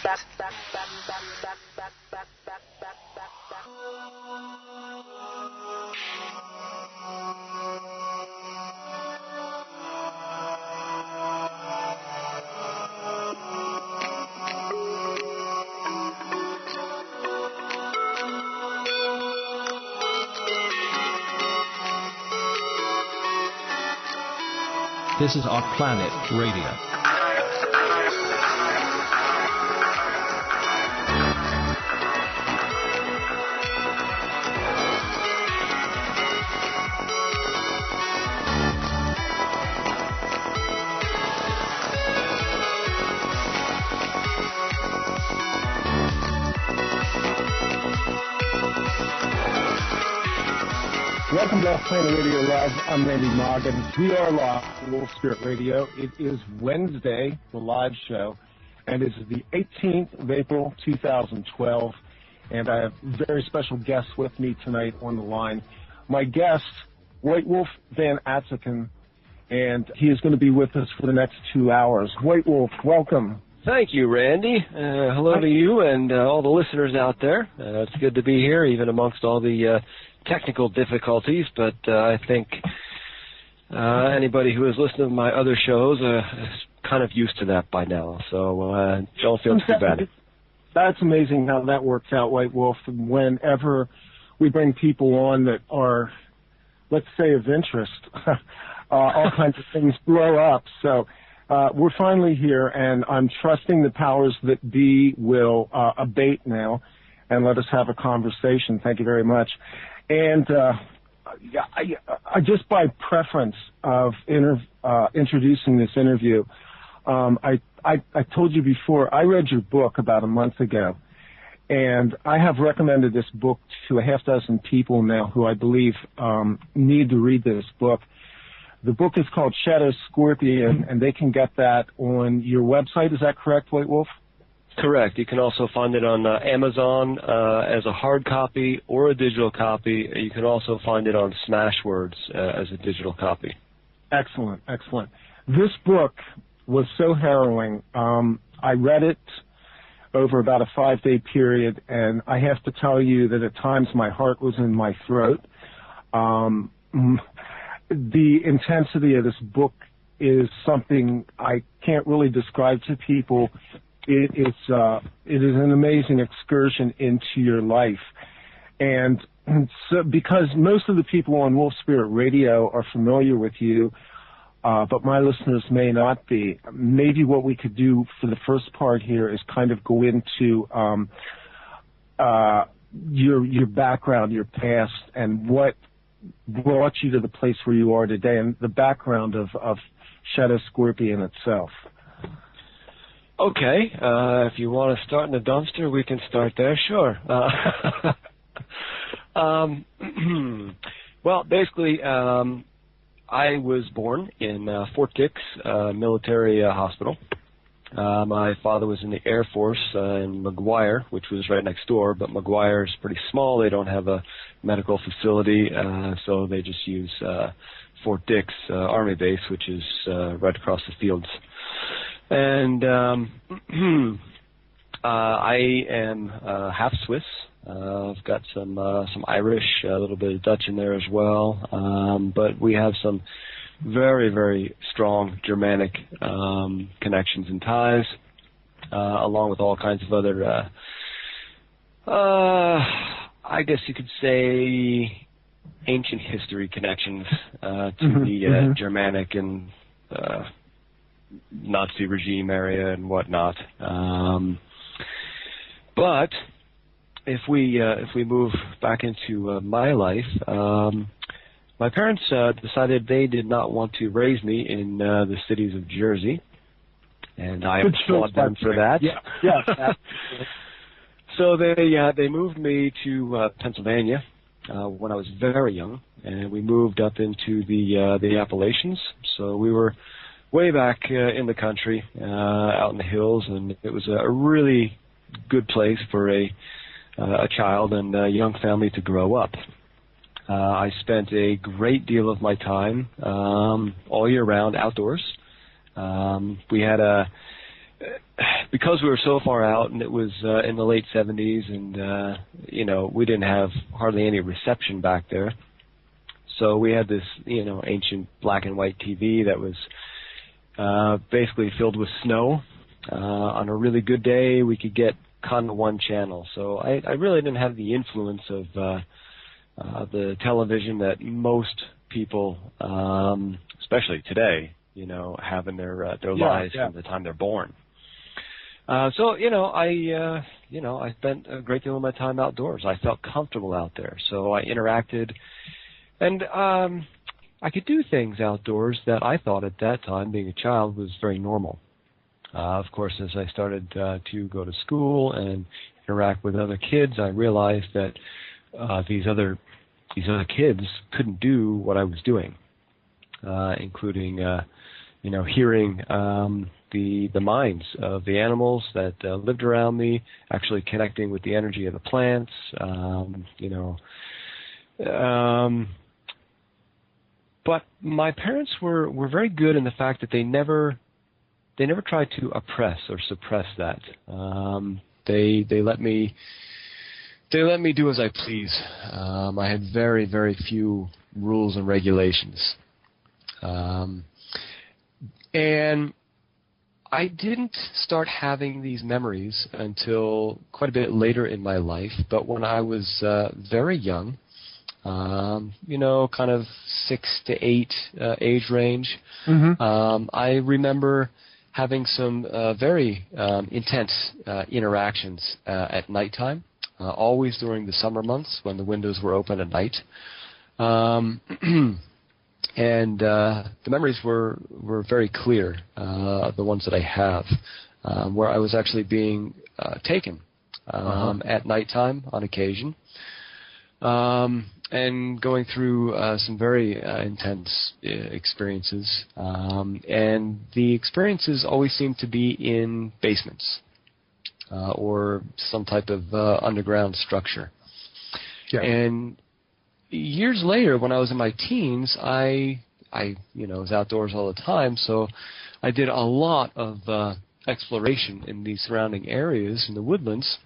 This is Offplanet Radio. Welcome to Offplanet Radio Live. I'm Randy Morgan. We are live on Wolf Spirit Radio. It is Wednesday, the live show, and it's the 18th of April, 2012. And I have very special guests with me tonight on the line. My guest, Wolf Von Atzingen, and he is going to be with us for the next 2 hours. Wolf, welcome. Thank you, Randy. Hello to you and all the listeners out there. It's good to be here, even amongst all the technical difficulties, but I think anybody who has listened to my other shows is kind of used to that by now, so don't feel too bad. That's amazing how that works out, White Wolf. Whenever we bring people on that are, let's say, of interest, all kinds of things blow up. So we're finally here, and I'm trusting the powers that be will abate now and let us have a conversation. Thank you very much. And I just by preference of introducing this interview, I told you before, I read your book about a month ago, and I have recommended this book to a half dozen people now who I believe need to read this book. The book is called Shadow Scorpion, and they can get that on your website. Is that correct, White Wolf? Correct. You can also find it on Amazon as a hard copy or a digital copy. You can also find it on Smashwords as a digital copy. Excellent, excellent. This book was so harrowing. I read it over about a 5-day period, and I have to tell you that at times my heart was in my throat. The intensity of this book is something I can't really describe to people. It is an amazing excursion into your life. And so, because most of the people on Wolf Spirit Radio are familiar with you, but my listeners may not be, maybe what we could do for the first part here is kind of go into your background, your past, and what brought you to the place where you are today, and the background of Shadow Scorpion itself. Okay, if you want to start in the dumpster, we can start there, sure. Well, basically, I was born in Fort Dix Military Hospital. My father was in the Air Force in McGuire, which was right next door, but McGuire is pretty small. They don't have a medical facility, so they just use Fort Dix Army Base, which is right across the fields. And I am half Swiss. I've got some Irish, a little bit of Dutch in there as well. But we have some very, very strong Germanic connections and ties, along with all kinds of other, I guess you could say, ancient history connections to the Germanic and Nazi regime area and whatnot. But if we move back into my life, my parents decided they did not want to raise me in the cities of Jersey, and I applaud them for that. Yeah. So they moved me to Pennsylvania when I was very young, and we moved up into the Appalachians. So we were way back in the country, out in the hills, and it was a really good place for a child and a young family to grow up. I spent a great deal of my time all year round outdoors. We had because we were so far out, and it was in the late 70s, and we didn't have hardly any reception back there. So we had this, ancient black and white TV that was basically filled with snow. On a really good day, we could get kind of one channel. So I really didn't have the influence of the television that most people, especially today, have in their lives from the time they're born. I spent a great deal of my time outdoors. I felt comfortable out there, so I interacted, and I could do things outdoors that I thought at that time, being a child, was very normal. Of course, as I started to go to school and interact with other kids, I realized that these other kids couldn't do what I was doing, including hearing the minds of the animals that lived around me, actually connecting with the energy of the plants, but my parents were very good in the fact that they never tried to oppress or suppress that. They let me do as I please. I had very, very few rules and regulations. And I didn't start having these memories until quite a bit later in my life, but when I was very young, kind of 6 to 8 age range, I remember having some very intense interactions at nighttime, always during the summer months when the windows were open at night. And the memories were very clear, the ones that I have, where I was actually being taken at nighttime on occasion, and going through some very intense experiences. And the experiences always seemed to be in basements or some type of underground structure. Yeah. And years later, when I was in my teens, I was outdoors all the time, so I did a lot of exploration in the surrounding areas in the woodlands,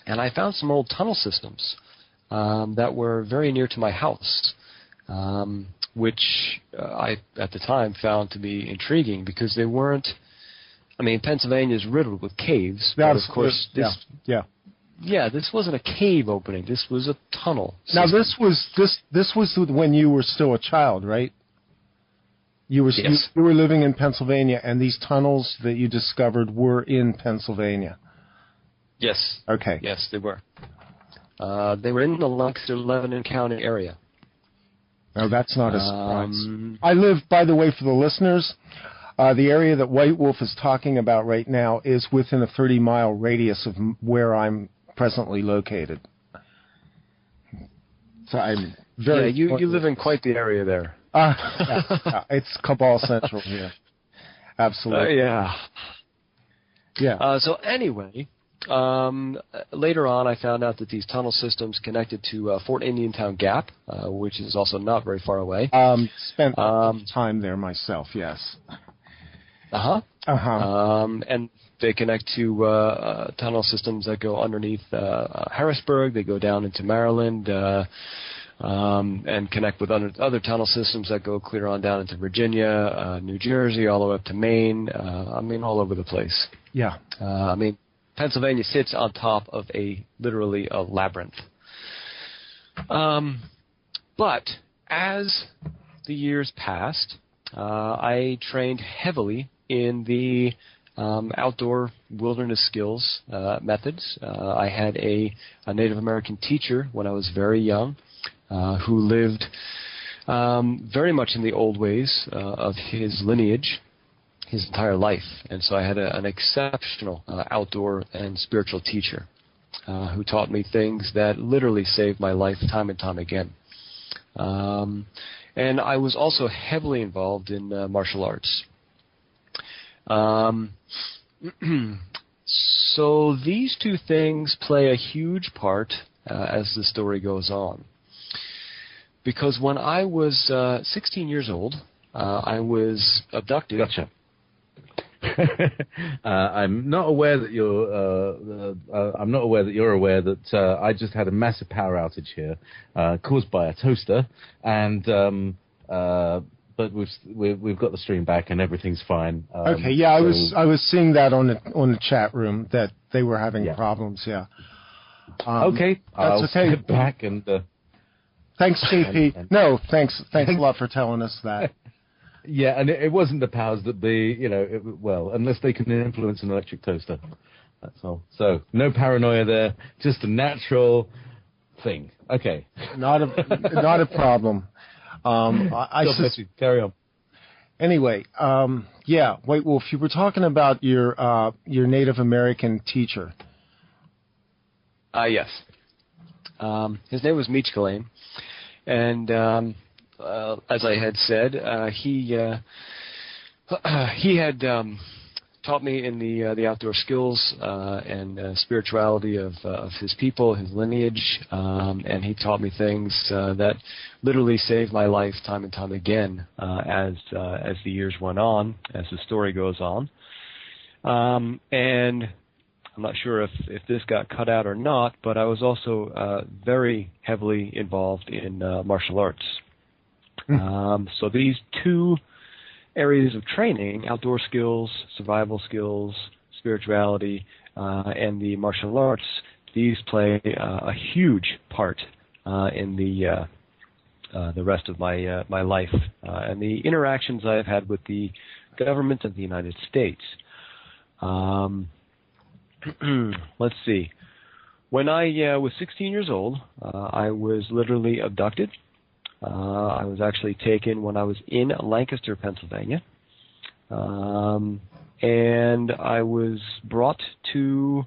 and I found some old tunnel systems that were very near to my house, which I, at the time, found to be intriguing because they weren't. I mean, Pennsylvania is riddled with caves, but of course, this wasn't a cave opening. This was a tunnel system. Now, this was when you were still a child, right? You were living in Pennsylvania, and these tunnels that you discovered were in Pennsylvania. Yes. Okay. Yes, they were. They were in the Lancaster-Lebanon County area. No, that's not a surprise. I live, by the way, for the listeners, the area that White Wolf is talking about right now is within a 30-mile radius of where I'm presently located. So I'm very... Yeah, you live in quite the area there. It's Cabal Central here. Absolutely. Yeah. So anyway... later on, I found out that these tunnel systems connected to Fort Indiantown Gap, which is also not very far away. Spent time there myself, yes. And they connect to tunnel systems that go underneath Harrisburg. They go down into Maryland and connect with other tunnel systems that go clear on down into Virginia, New Jersey, all the way up to Maine. All over the place. Yeah. Pennsylvania sits on top of literally a labyrinth. But as the years passed, I trained heavily in the outdoor wilderness skills methods. I had a Native American teacher when I was very young who lived very much in the old ways of his lineage his entire life. And so I had an exceptional outdoor and spiritual teacher who taught me things that literally saved my life time and time again. And I was also heavily involved in martial arts. So these two things play a huge part as the story goes on. Because when I was 16 years old, I was abducted. Gotcha. I'm not aware that you're aware that I just had a massive power outage here, caused by a toaster, and but we've got the stream back and everything's fine. Okay, yeah, I was seeing that on the chat room that they were having problems. Yeah. Okay, I'll step back and. Thanks, JP. No, thanks a lot for telling us that. Yeah, and it wasn't the powers that be, unless they can influence an electric toaster. That's all. So, no paranoia there, just a natural thing. Okay. Not a problem. Carry on. Anyway, White Wolf, you were talking about your Native American teacher. Yes. His name was Meech Galane. And as I had said, he had taught me in the outdoor skills and spirituality of his people, his lineage, and he taught me things that literally saved my life time and time again as the years went on, as the story goes on. And I'm not sure if this got cut out or not, but I was also very heavily involved in martial arts. So these two areas of training, outdoor skills, survival skills, spirituality, and the martial arts, these play a huge part in the rest of my life and the interactions I've had with the government of the United States. Let's see. When I was 16 years old, I was literally abducted. I was actually taken when I was in Lancaster, Pennsylvania, and I was brought to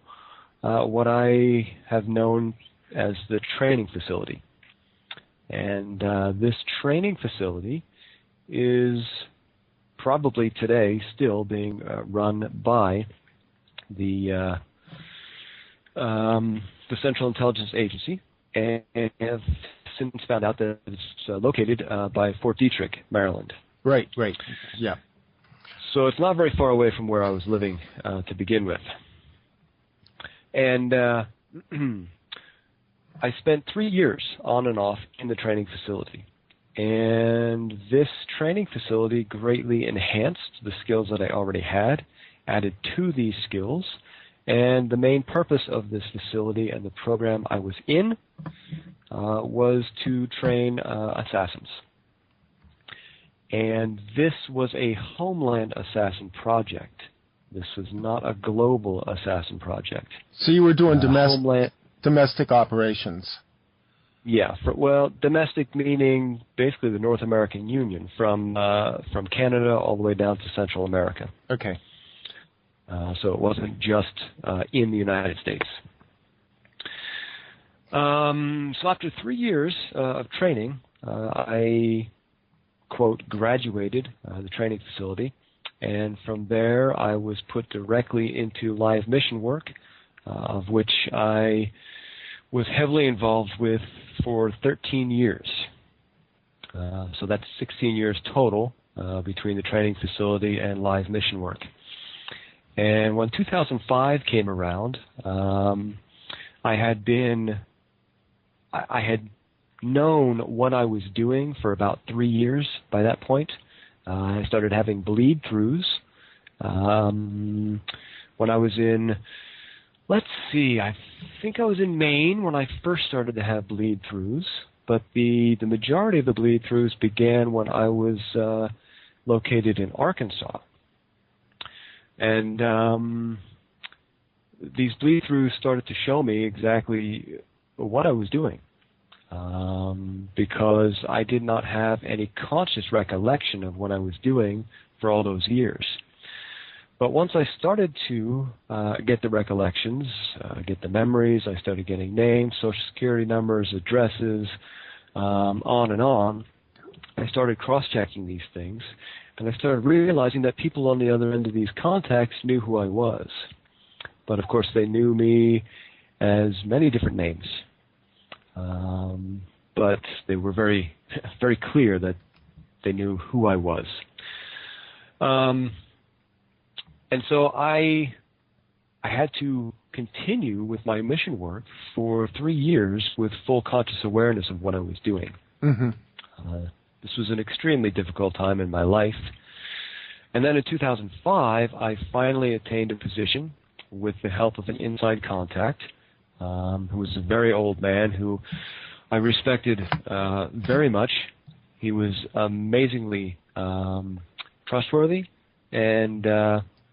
what I have known as the training facility. And this training facility is probably today still being run by the Central Intelligence Agency, and have since found out that it's located by Fort Detrick, Maryland. Right, yeah. So it's not very far away from where I was living to begin with. And I spent 3 years on and off in the training facility. And this training facility greatly enhanced the skills that I already had, added to these skills, and the main purpose of this facility and the program I was in was to train assassins. And this was a homeland assassin project. This was not a global assassin project. So you were doing domestic operations. Yeah, domestic meaning basically the North American Union, from Canada all the way down to Central America. Okay. So it wasn't just in the United States. So after 3 years of training, I, quote, graduated the training facility, and from there I was put directly into live mission work, of which I was heavily involved with for 13 years. So that's 16 years total between the training facility and live mission work. And when 2005 came around, I had known what I was doing for about 3 years by that point. I started having bleed-throughs. When I was in, I think I was in Maine when I first started to have bleed-throughs, but the majority of the bleed-throughs began when I was located in Arkansas. And these bleed-throughs started to show me exactly what I was doing, because I did not have any conscious recollection of what I was doing for all those years. But once I started to get the recollections, get the memories, I started getting names, social security numbers, addresses, on and on. I started cross-checking these things, and I started realizing that people on the other end of these contacts knew who I was. But of course they knew me as many different names. But they were very, very clear that they knew who I was. And so I had to continue with my mission work for 3 years with full conscious awareness of what I was doing. Mm-hmm. This was an extremely difficult time in my life. And then in 2005, I finally attained a position with the help of an inside contact, who was a very old man who I respected very much. He was amazingly trustworthy and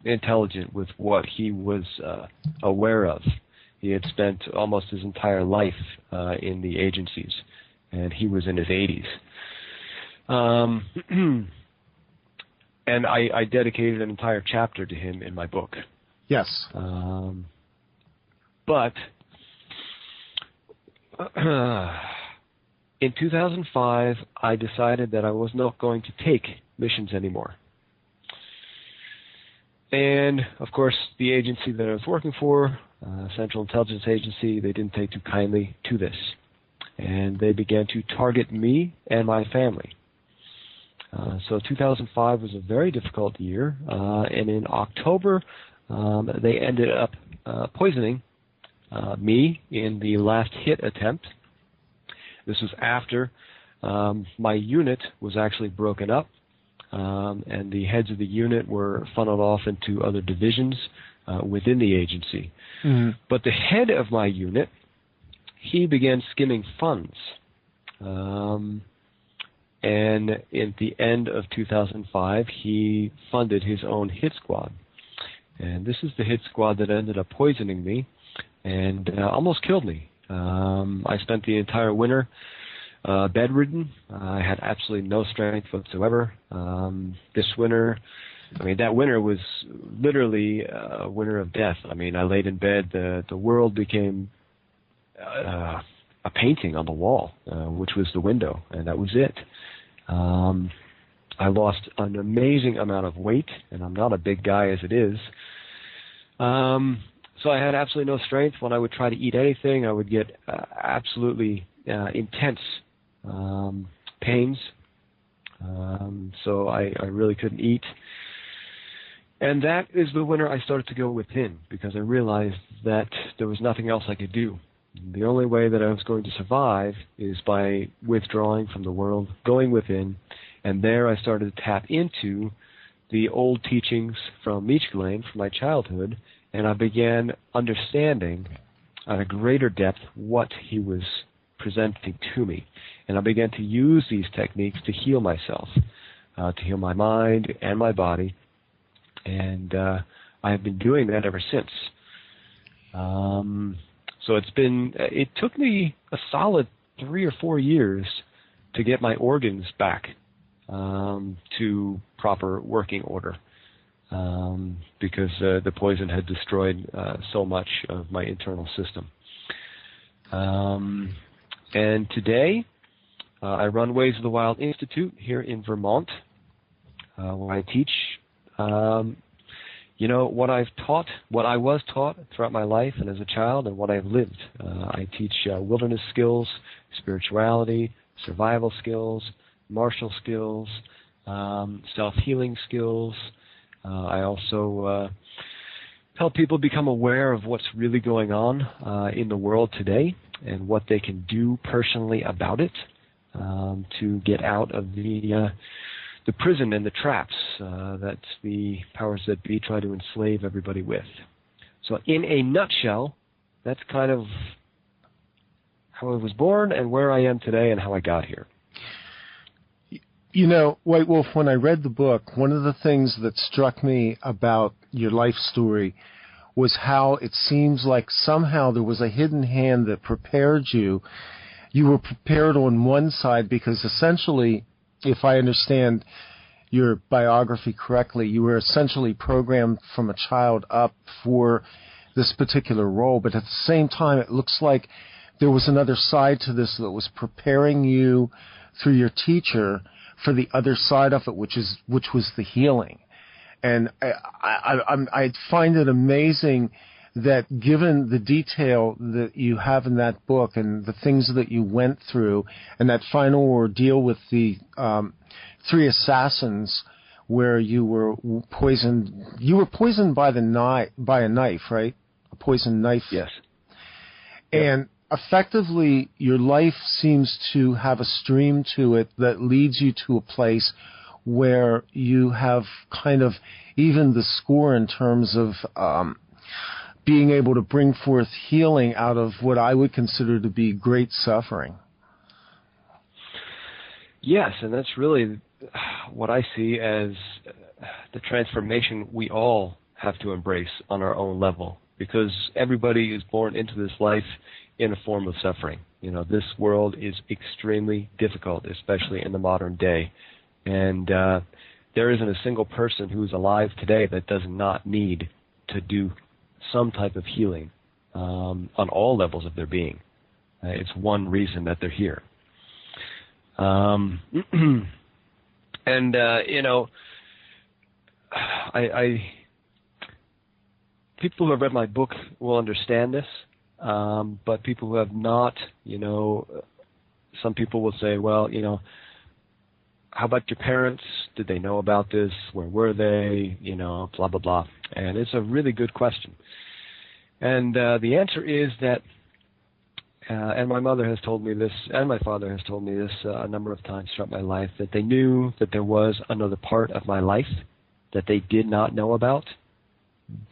intelligent with what he was aware of. He had spent almost his entire life in the agencies, and he was in his 80s. And I dedicated an entire chapter to him in my book. Yes. But in 2005, I decided that I was not going to take missions anymore. And, of course, the agency that I was working for, Central Intelligence Agency, they didn't take too kindly to this. And they began to target me and my family. So 2005 was a very difficult year. And in October, they ended up poisoning me in the last hit attempt. This was after my unit was actually broken up. And the heads of the unit were funneled off into other divisions within the agency. Mm-hmm. But the head of my unit, he began skimming funds. And at the end of 2005, he funded his own hit squad. And this is the hit squad that ended up poisoning me and almost killed me. I spent the entire winter bedridden. I had absolutely no strength whatsoever. This winter, that winter was literally a winter of death. I laid in bed. The world became a painting on the wall, which was the window, and that was it. I lost an amazing amount of weight, and I'm not a big guy as it is. So I had absolutely no strength. When I would try to eat anything, I would get absolutely intense pains. So I really couldn't eat. And that is the winter I started to go within, because I realized that there was nothing else I could do. The only way that I was going to survive is by withdrawing from the world, going within, and there I started to tap into the old teachings from Michelain from my childhood, and I began understanding at a greater depth what he was presenting to me. And I began to use these techniques to heal myself, to heal my mind and my body, and I have been doing that ever since. So it took me a solid 3 or 4 years to get my organs back to proper working order, because the poison had destroyed so much of my internal system. And today, I run Ways of the Wild Institute here in Vermont, where I teach what I was taught throughout my life and as a child, and what I've lived. I teach wilderness skills, spirituality, survival skills, martial skills, self-healing skills. I also help people become aware of what's really going on in the world today and what they can do personally about it to get out of the prison and the traps that the powers that be try to enslave everybody with. So in a nutshell, that's kind of how I was born and where I am today and how I got here. White Wolf, when I read the book, one of the things that struck me about your life story was how it seems like somehow there was a hidden hand that prepared you. You were prepared on one side because essentially, if I understand your biography correctly, you were essentially programmed from a child up for this particular role, but at the same time, it looks like there was another side to this that was preparing you through your teacher for the other side of it, which was the healing. And I find it amazing that given the detail that you have in that book and the things that you went through and that final ordeal with the 3 assassins where you were poisoned. You were poisoned by a knife, right? A poisoned knife. Yes. And effectively, your life seems to have a stream to it that leads you to a place where you have kind of even the score in terms of being able to bring forth healing out of what I would consider to be great suffering. Yes, and that's really what I see as the transformation we all have to embrace on our own level, because everybody is born into this life in a form of suffering. You know, this world is extremely difficult, especially in the modern day. And there isn't a single person who's alive today that does not need to do some type of healing on all levels of their being. It's one reason that they're here. And you know, people who have read my book will understand this, but people who have not, you know, some people will say, well, you know, how about your parents? Did they know about this? Where were they? You know, blah, blah, blah. And it's a really good question. And the answer is that, and my mother has told me this, and my father has told me this a number of times throughout my life, that they knew that there was another part of my life that they did not know about,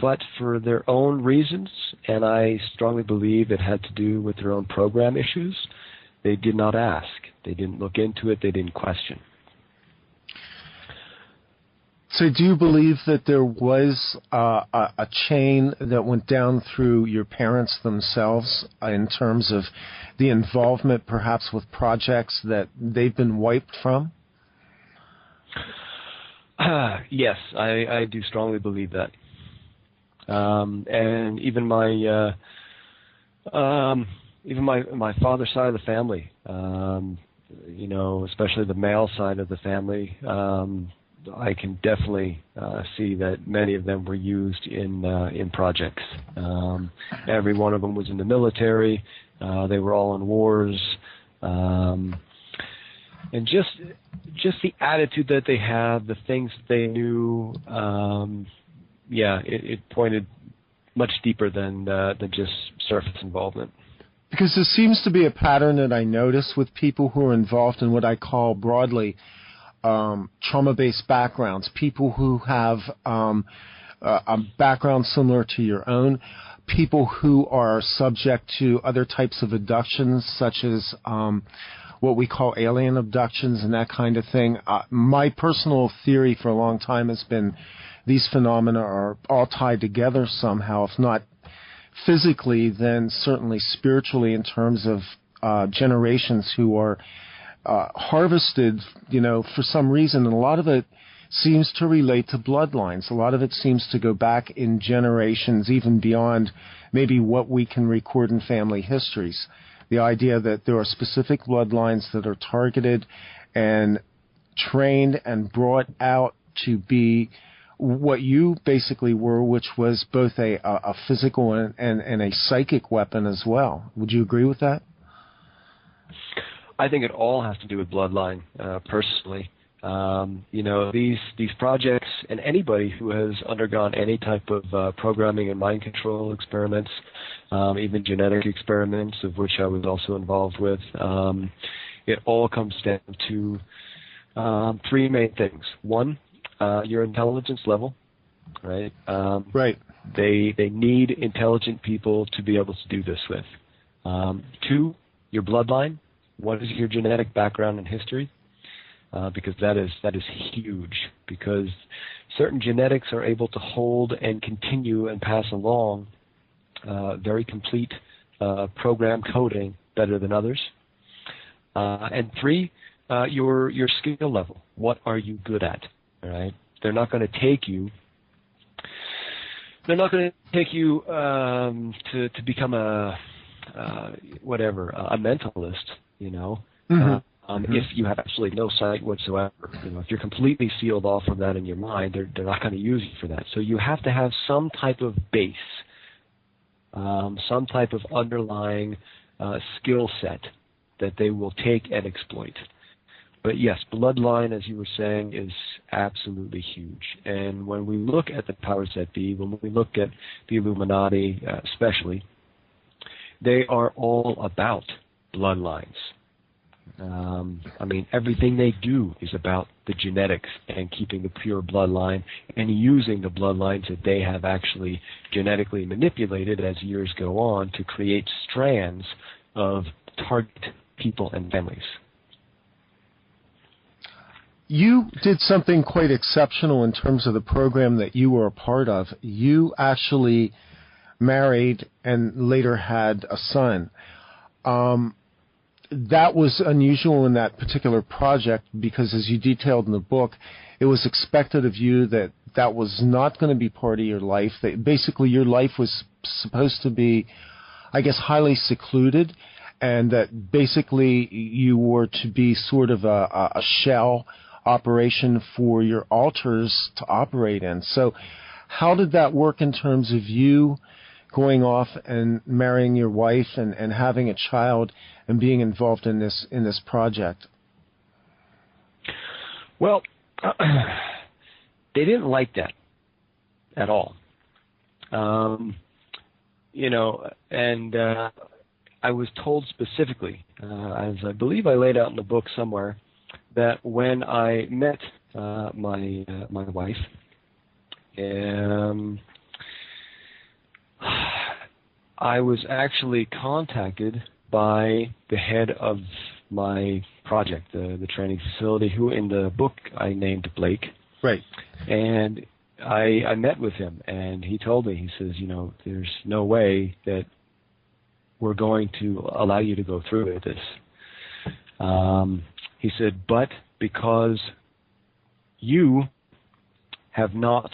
but for their own reasons, and I strongly believe it had to do with their own program issues, they did not ask. They didn't look into it. They didn't question. So do you believe that there was a chain that went down through your parents themselves in terms of the involvement perhaps with projects that they've been wiped from? Yes, I do strongly believe that. And even my father's side of the family, you know, especially the male side of the family, I can definitely see that many of them were used in projects. Every one of them was in the military. They were all in wars, and just the attitude that they had, the things that they knew. It pointed much deeper than just surface involvement. Because there seems to be a pattern that I notice with people who are involved in what I call broadly trauma-based backgrounds, people who have a background similar to your own, people who are subject to other types of abductions, such as what we call alien abductions and that kind of thing. My personal theory for a long time has been these phenomena are all tied together somehow, if not physically, then certainly spiritually, in terms of generations who are harvested, you know, for some reason. And a lot of it seems to relate to bloodlines. A lot of it seems to go back in generations, even beyond maybe what we can record in family histories. The idea that there are specific bloodlines that are targeted and trained and brought out to be what you basically were, which was both a physical and a psychic weapon as well. Would you agree with that? I think it all has to do with bloodline, personally. You know, these projects, and anybody who has undergone any type of programming and mind control experiments, even genetic experiments, of which I was also involved with, it all comes down to three main things. One, your intelligence level, right? Right. They need intelligent people to be able to do this with. Two, your bloodline. What is your genetic background and history? Because that is huge. Because certain genetics are able to hold and continue and pass along very complete program coding better than others. And three, your skill level. What are you good at? All right. They're not going to take you. They're not going to take you to become a mentalist. You know, if you have absolutely no sight whatsoever, you know, if you're completely sealed off from that in your mind, they're not going to use you for that. So you have to have some type of base, some type of underlying skill set that they will take and exploit. But yes, bloodline, as you were saying, is absolutely huge. And when we look at the powers that be, when we look at the Illuminati especially, they are all about bloodlines. I mean, everything they do is about the genetics and keeping the pure bloodline and using the bloodlines that they have actually genetically manipulated as years go on to create strands of target people and families. You did something quite exceptional in terms of the program that you were a part of. You actually married and later had a son. That was unusual in that particular project because, as you detailed in the book, it was expected of you that that was not going to be part of your life. That basically your life was supposed to be, I guess, highly secluded, and that basically you were to be sort of a shell operation for your alters to operate in. So how did that work in terms of you going off and marrying your wife and having a child and being involved in this project? Well, they didn't like that at all. You know, and I was told specifically, as I believe I laid out in the book somewhere, that when I met my wife, I was actually contacted by the head of my project, the training facility, who in the book I named Blake. Right. And I met with him, and he told me, he says, you know, there's no way that we're going to allow you to go through with this. He said, but because you have not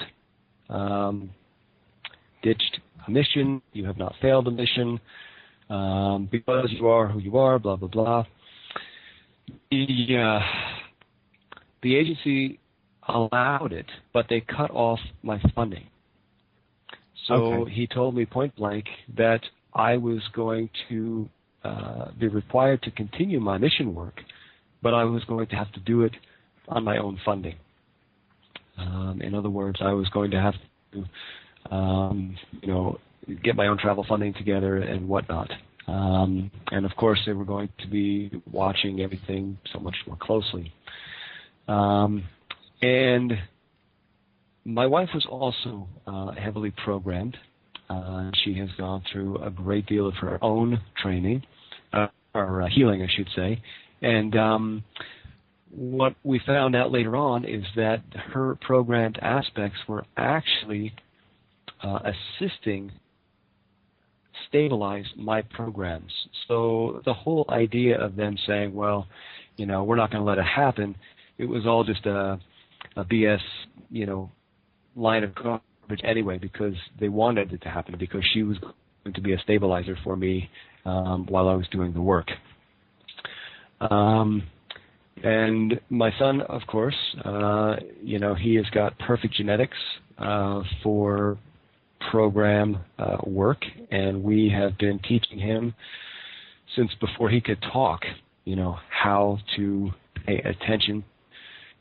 ditched a mission, you have not failed a mission, because you are who you are, blah, blah, blah. The agency allowed it, but they cut off my funding. So he told me point blank that I was going to be required to continue my mission work, but I was going to have to do it on my own funding. In other words, I was going to have to, you know, get my own travel funding together and whatnot. And of course, they were going to be watching everything so much more closely. And my wife was also heavily programmed. She has gone through a great deal of her own training, or healing, I should say. And what we found out later on is that her programmed aspects were actually assisting stabilize my programs. So the whole idea of them saying, well, you know, we're not going to let it happen, it was all just a BS, you know, line of coverage anyway, because they wanted it to happen, because she was going to be a stabilizer for me while I was doing the work. And my son, of course, you know, he has got perfect genetics for program work, and we have been teaching him since before he could talk, you know, how to pay attention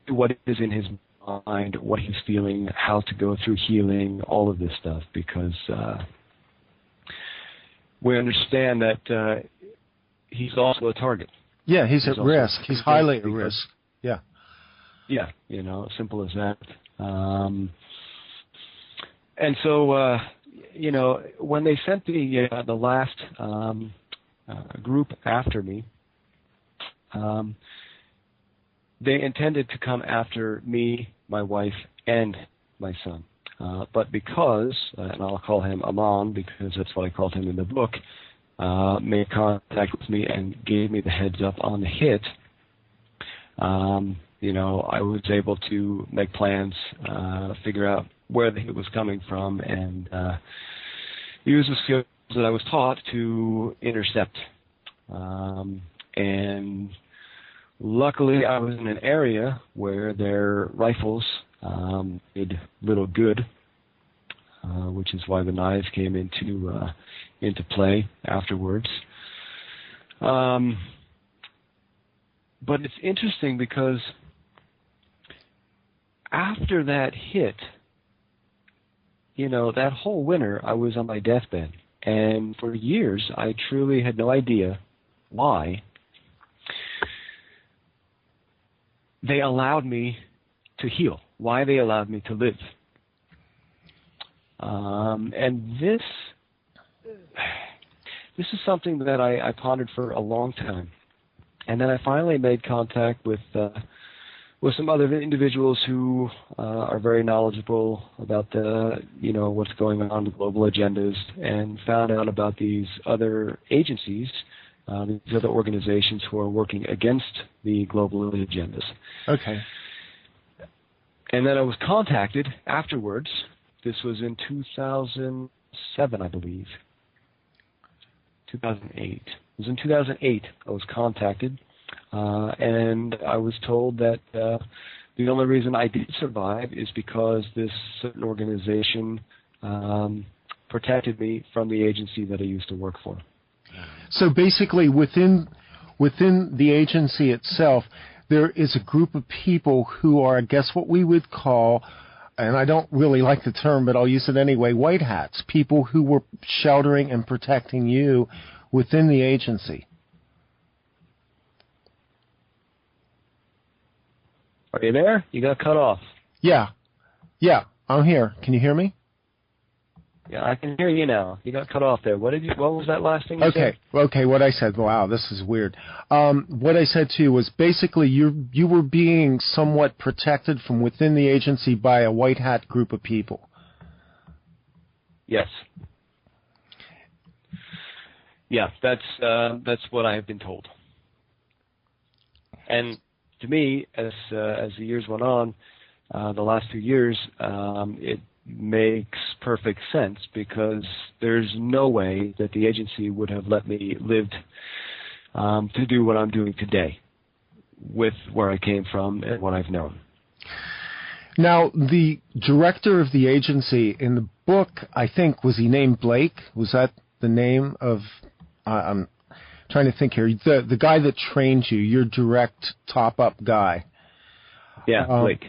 to what is in his mind, what he's feeling, how to go through healing, all of this stuff, because we understand that he's also a target. Yeah, he's at risk. He's highly at risk. Yeah. Yeah, you know, simple as that. And so, you know, when they sent the last group after me, they intended to come after me, my wife, and my son. But because, and I'll call him Aman because that's what I called him in the book, made contact with me and gave me the heads up on the hit, you know, I was able to make plans, figure out where the hit was coming from, and use the skills that I was taught to intercept. And luckily, I was in an area where their rifles did little good, which is why the knives came into play afterwards. But it's interesting because after that hit, that whole winter I was on my deathbed. And for years, I truly had no idea why they allowed me to heal, why they allowed me to live. And this is something that I pondered for a long time. And then I finally made contact with some other individuals who are very knowledgeable about what's going on with global agendas, and found out about these other agencies, these other organizations who are working against the global agendas. Okay. And then I was contacted afterwards. This was in 2007, I believe. 2008. It was in 2008 I was contacted, and I was told that the only reason I did survive is because this certain organization protected me from the agency that I used to work for. So basically, within the agency itself, there is a group of people who are, I guess, what we would call, and I don't really like the term, but I'll use it anyway, white hats, people who were sheltering and protecting you within the agency. Are you there? You got cut off. Yeah, I'm here. Can you hear me? Yeah, I can hear you now. You got cut off there. What was that last thing you said? Okay, what I said, wow, this is weird. What I said to you was basically you were being somewhat protected from within the agency by a white hat group of people. Yes. Yeah, that's what I have been told. And to me, as the years went on, the last 2 years, it makes perfect sense, because there's no way that the agency would have let me live to do what I'm doing today with where I came from and what I've known. Now, the director of the agency in the book, I think, was he named Blake? Was that the name of... I'm trying to think here. The guy that trained you, your direct top-up guy. Yeah, Blake.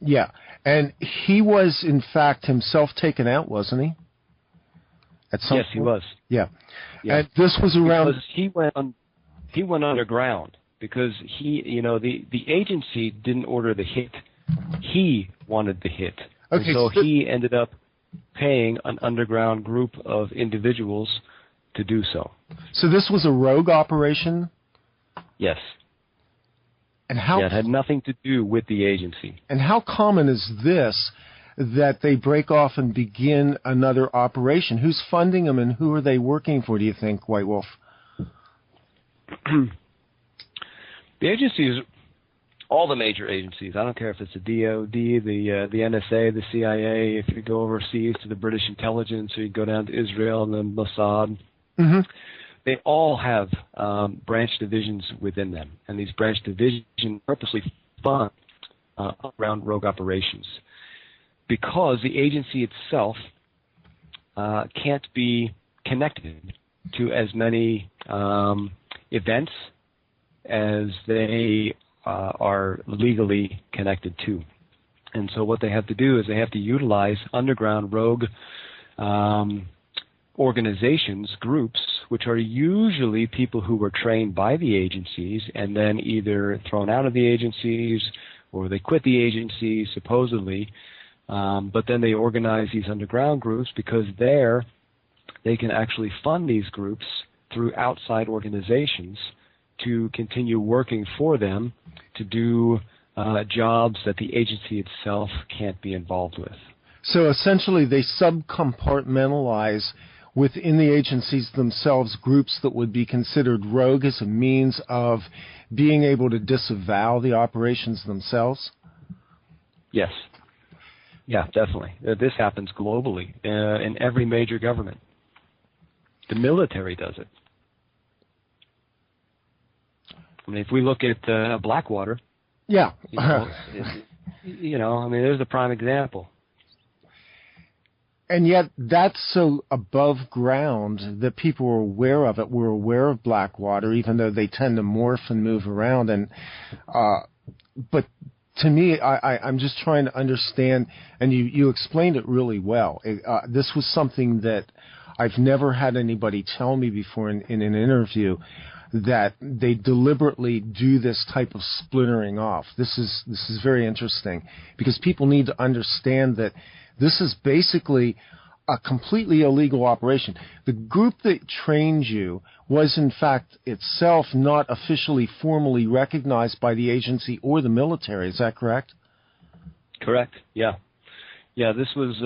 Yeah. And he was, in fact, himself taken out, wasn't he? At some point? He was. Yeah. And this was around... Because he went underground, because the agency didn't order the hit. He wanted the hit. Okay, and so he ended up paying an underground group of individuals to do so. So this was a rogue operation? Yes. And how? Yeah, it had nothing to do with the agency. And how common is this, that they break off and begin another operation? Who's funding them, and who are they working for, do you think, White Wolf? The agencies, all the major agencies, I don't care if it's the DOD, the NSA, the CIA, if you go overseas to the British intelligence, or you go down to Israel and then Mossad, they all have branch divisions within them. And these branch divisions purposely fund around rogue operations, because the agency itself can't be connected to as many events as they are legally connected to. And so what they have to do is they have to utilize underground rogue organizations, groups, which are usually people who were trained by the agencies and then either thrown out of the agencies or they quit the agencies, supposedly. But then they organize these underground groups, because there they can actually fund these groups through outside organizations to continue working for them to do jobs that the agency itself can't be involved with. So essentially they subcompartmentalize within the agencies themselves groups that would be considered rogue as a means of being able to disavow the operations themselves? Yes. Yeah, definitely. This happens globally in every major government. The military does it. I mean, if we look at Blackwater, yeah, there's a prime example. And yet that's so above ground that people are aware of it. We're aware of Blackwater, even though they tend to morph and move around. And but to me, I'm just trying to understand, and you explained it really well. This was something that I've never had anybody tell me before in an interview, that they deliberately do this type of splintering off. This is very interesting, because people need to understand that this is basically a completely illegal operation. The group that trained you was, in fact, itself not officially, formally recognized by the agency or the military. Is that correct? Correct, yeah. Yeah, this was,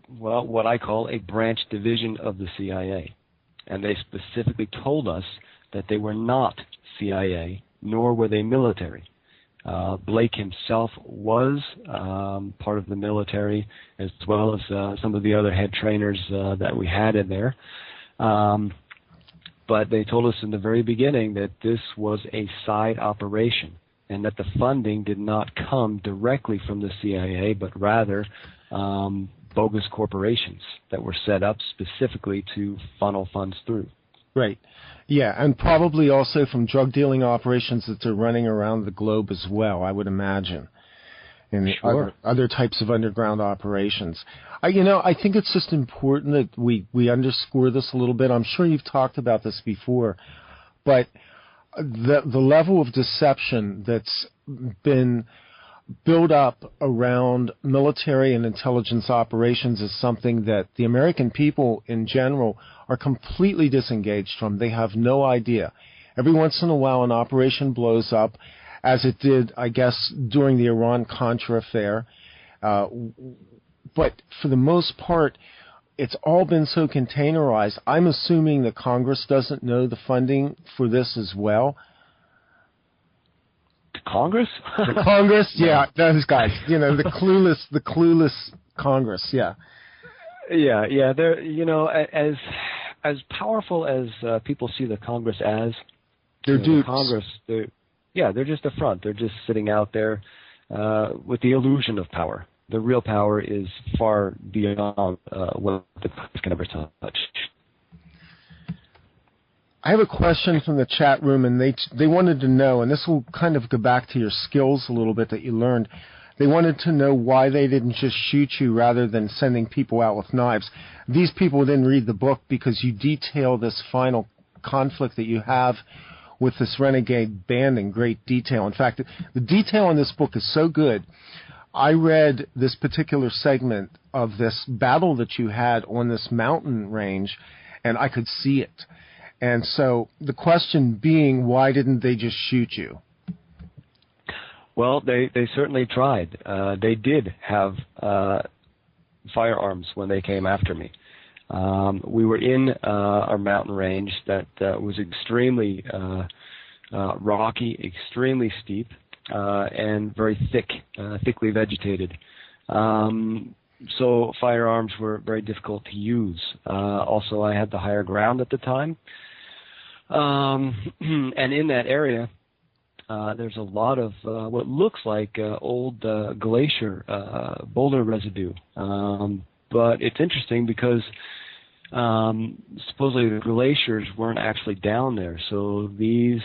what I call a branch division of the CIA. And they specifically told us that they were not CIA, nor were they military. Blake himself was part of the military, as well as some of the other head trainers that we had in there. But they told us in the very beginning that this was a side operation, and that the funding did not come directly from the CIA, but rather bogus corporations that were set up specifically to funnel funds through. Right. Yeah, and probably also from drug dealing operations that are running around the globe as well, I would imagine, and sure. other types of underground operations. I think it's just important that we underscore this a little bit. I'm sure you've talked about this before, but the level of deception that's been built up around military and intelligence operations is something that the American people in general are completely disengaged from. They have no idea. Every once in a while an operation blows up, as it did, I guess, during the Iran-Contra affair. But for the most part, it's all been so containerized. I'm assuming the Congress doesn't know the funding for this as well. Congress? The Congress, yeah, those guys. The clueless Congress, yeah. Yeah. They're, as powerful as people see the Congress as, they're dudes. The Congress, they're just a front. They're just sitting out there with the illusion of power. The real power is far beyond what the Congress can ever touch. I have a question from the chat room, and they wanted to know, and this will kind of go back to your skills a little bit that you learned. They wanted to know why they didn't just shoot you rather than sending people out with knives. These people didn't read the book because you detail this final conflict that you have with this renegade band in great detail. In fact, the detail in this book is so good. I read this particular segment of this battle that you had on this mountain range, and I could see it. And so the question being, why didn't they just shoot you? Well, they certainly tried. They did have firearms when they came after me. We were in our mountain range that was extremely rocky, extremely steep, and very thickly vegetated. So firearms were very difficult to use. Also, I had the higher ground at the time. And in that area, there's a lot of what looks like old glacier boulder residue. But it's interesting because supposedly the glaciers weren't actually down there. So these,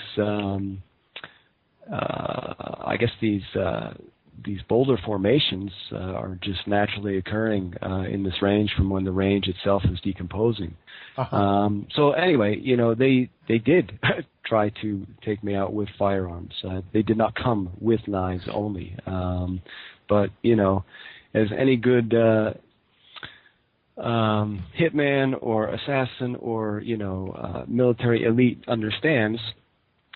I guess these boulder formations are just naturally occurring in this range from when the range itself is decomposing. Uh-huh. So anyway, they did try to take me out with firearms. They did not come with knives only. But, as any good hitman or assassin or, military elite understands,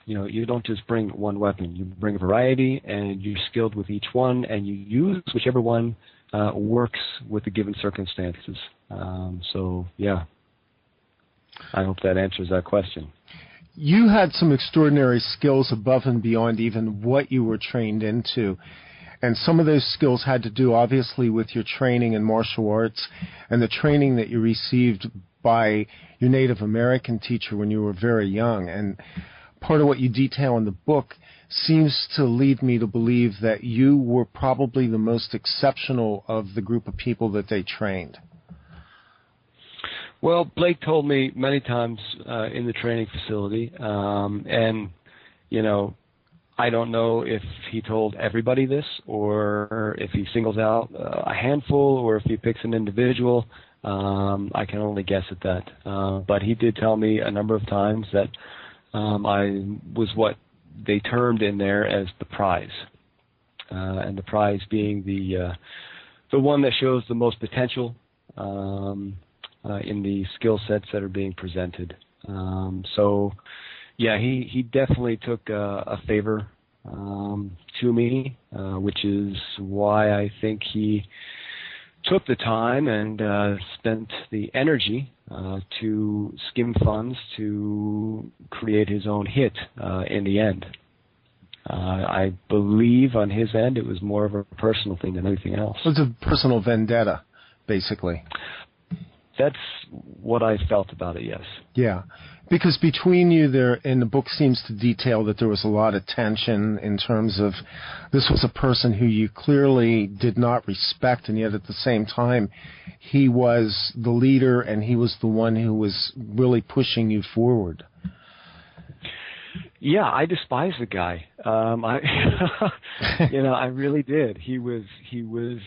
you don't just bring one weapon. You bring a variety, and you're skilled with each one, and you use whichever one works with the given circumstances. So, yeah. I hope that answers that question. You had some extraordinary skills above and beyond even what you were trained into. And some of those skills had to do, obviously, with your training in martial arts and the training that you received by your Native American teacher when you were very young. And part of what you detail in the book seems to lead me to believe that you were probably the most exceptional of the group of people that they trained. Well, Blake told me many times in the training facility, and, you know, I don't know if he told everybody this or if he singles out a handful or if he picks an individual. I can only guess at that. But he did tell me a number of times that I was what they termed in there as the prize. And the prize being the one that shows the most potential in the skill sets that are being presented. So, yeah, he definitely took a favor to me, which is why I think he took the time and spent the energy to skim funds to create his own hit in the end. I believe on his end it was more of a personal thing than anything else. It was a personal vendetta, basically. That's what I felt about it, yes. Yeah, because between you there, and the book seems to detail that there was a lot of tension in terms of this was a person who you clearly did not respect, and yet at the same time, he was the leader and he was the one who was really pushing you forward. Yeah, I despise the guy. I really did. He didn't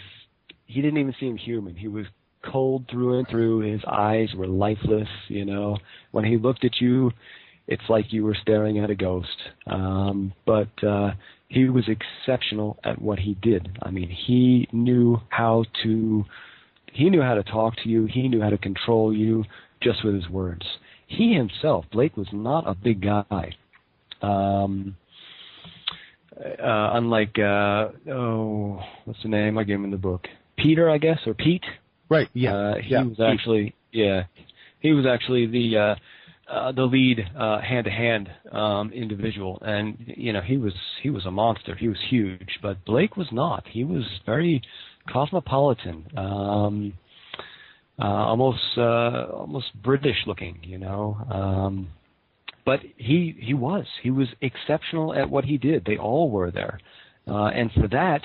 even seem human. He was cold through and through. His eyes were lifeless, you know. When he looked at you, it's like you were staring at a ghost. But he was exceptional at what he did. I mean, he knew how to talk to you. He knew how to control you just with his words. He himself, Blake, was not a big guy. Unlike, what's the name I gave him in the book? Peter, I guess, or Pete. Right. Yeah. He was actually the lead hand-to-hand individual, and you know he was a monster. He was huge, but Blake was not. He was very cosmopolitan, almost British looking, you know. But he was exceptional at what he did. They all were there, and for that,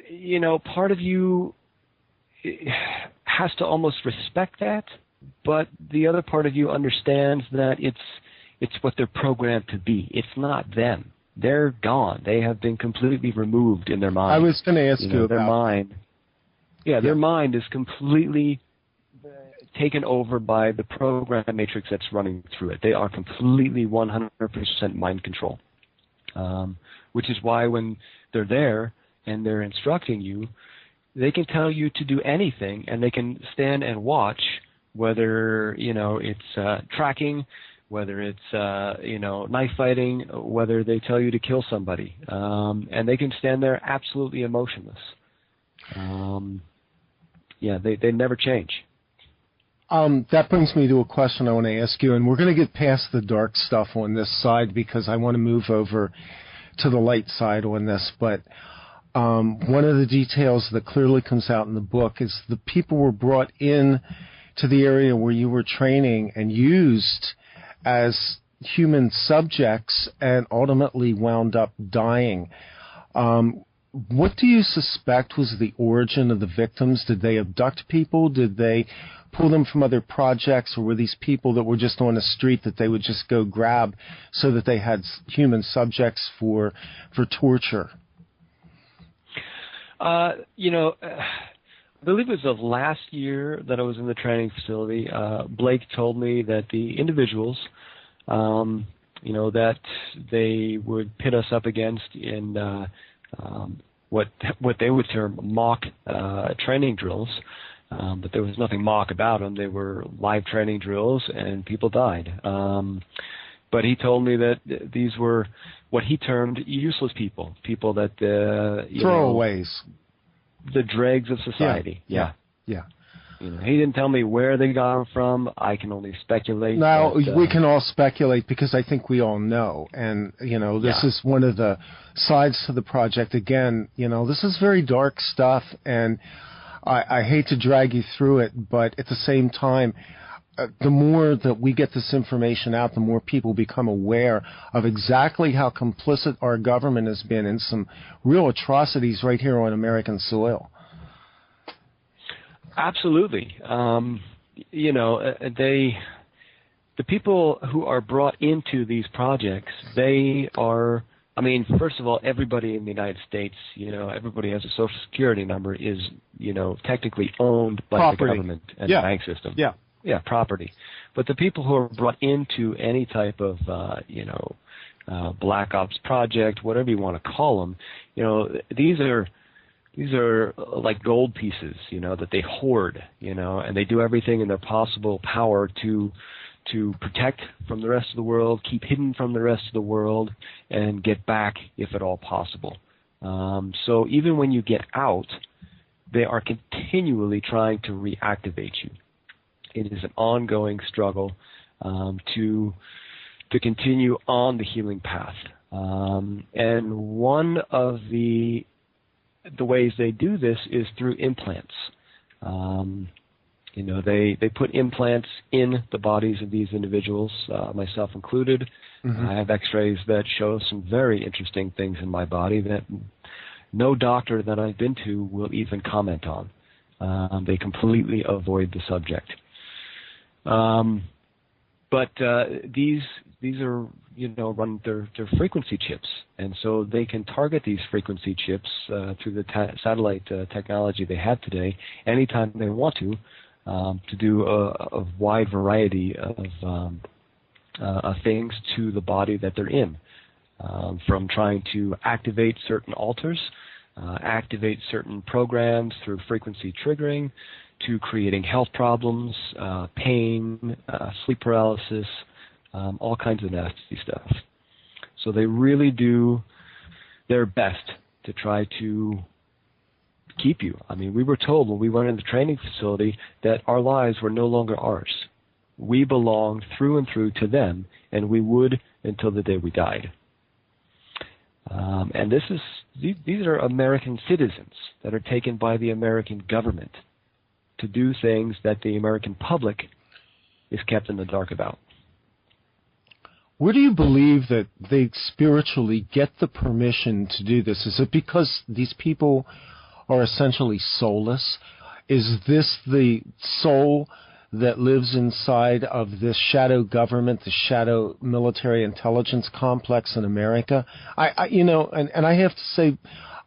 you know, part of you has to almost respect that, but the other part of you understands that it's what they're programmed to be. It's not them. They're gone. They have been completely removed in their mind. I was going to ask you about their mind. Yeah, their mind is completely taken over by the program matrix that's running through it. They are completely 100% mind control, which is why when they're there and they're instructing you, they can tell you to do anything, and they can stand and watch, whether, you know, it's tracking, whether it's, you know, knife fighting, whether they tell you to kill somebody. And they can stand there absolutely emotionless. They never change. That brings me to a question I want to ask you, and we're going to get past the dark stuff on this side because I want to move over to the light side on this, but one of the details that clearly comes out in the book is the people were brought in to the area where you were training and used as human subjects and ultimately wound up dying. What do you suspect was the origin of the victims? Did they abduct people? Did they pull them from other projects? Or were these people that were just on the street that they would just go grab so that they had human subjects for torture? I believe it was of last year that I was in the training facility. Blake told me that the individuals, that they would pit us up against in what they would term mock training drills, but there was nothing mock about them. They were live training drills, and people died. But he told me that these were what he termed useless people that throwaways, the dregs of society. Yeah. You know, he didn't tell me where they got them from. I can only speculate. Now, we can all speculate because I think we all know. And, this is one of the sides to the project. Again, this is very dark stuff, and I hate to drag you through it, but at the same time, the more that we get this information out, the more people become aware of exactly how complicit our government has been in some real atrocities right here on American soil. Absolutely. you know, the people who are brought into these projects, they are, I mean, first of all, everybody in the United States, you know, everybody has a Social Security number is, you know, technically owned by Property. the government and the bank system. Yeah. Yeah, property. But the people who are brought into any type of, black ops project, whatever you want to call them, you know, these are like gold pieces, you know, that they hoard, you know, and they do everything in their possible power to protect from the rest of the world, keep hidden from the rest of the world, and get back if at all possible. So even when you get out, they are continually trying to reactivate you. It is an ongoing struggle to continue on the healing path. And one of the ways they do this is through implants. You know, they put implants in the bodies of these individuals, myself included. I have x-rays that show some very interesting things in my body that no doctor that I've been to will even comment on. They completely avoid the subject. But these are, you know, run their frequency chips, and so they can target these frequency chips through the satellite technology they have today anytime they want to do a wide variety of things to the body that they're in, from trying to activate certain alters, activate certain programs through frequency triggering, to creating health problems, pain, sleep paralysis, all kinds of nasty stuff. So they really do their best to try to keep you. I mean, we were told when we went in the training facility that our lives were no longer ours. We belonged through and through to them, and we would until the day we died. And these are American citizens that are taken by the American government to do things that the American public is kept in the dark about. Where do you believe that they spiritually get the permission to do this? Is it because these people are essentially soulless? Is this the soul that lives inside of this shadow government, the shadow military intelligence complex in America? I have to say,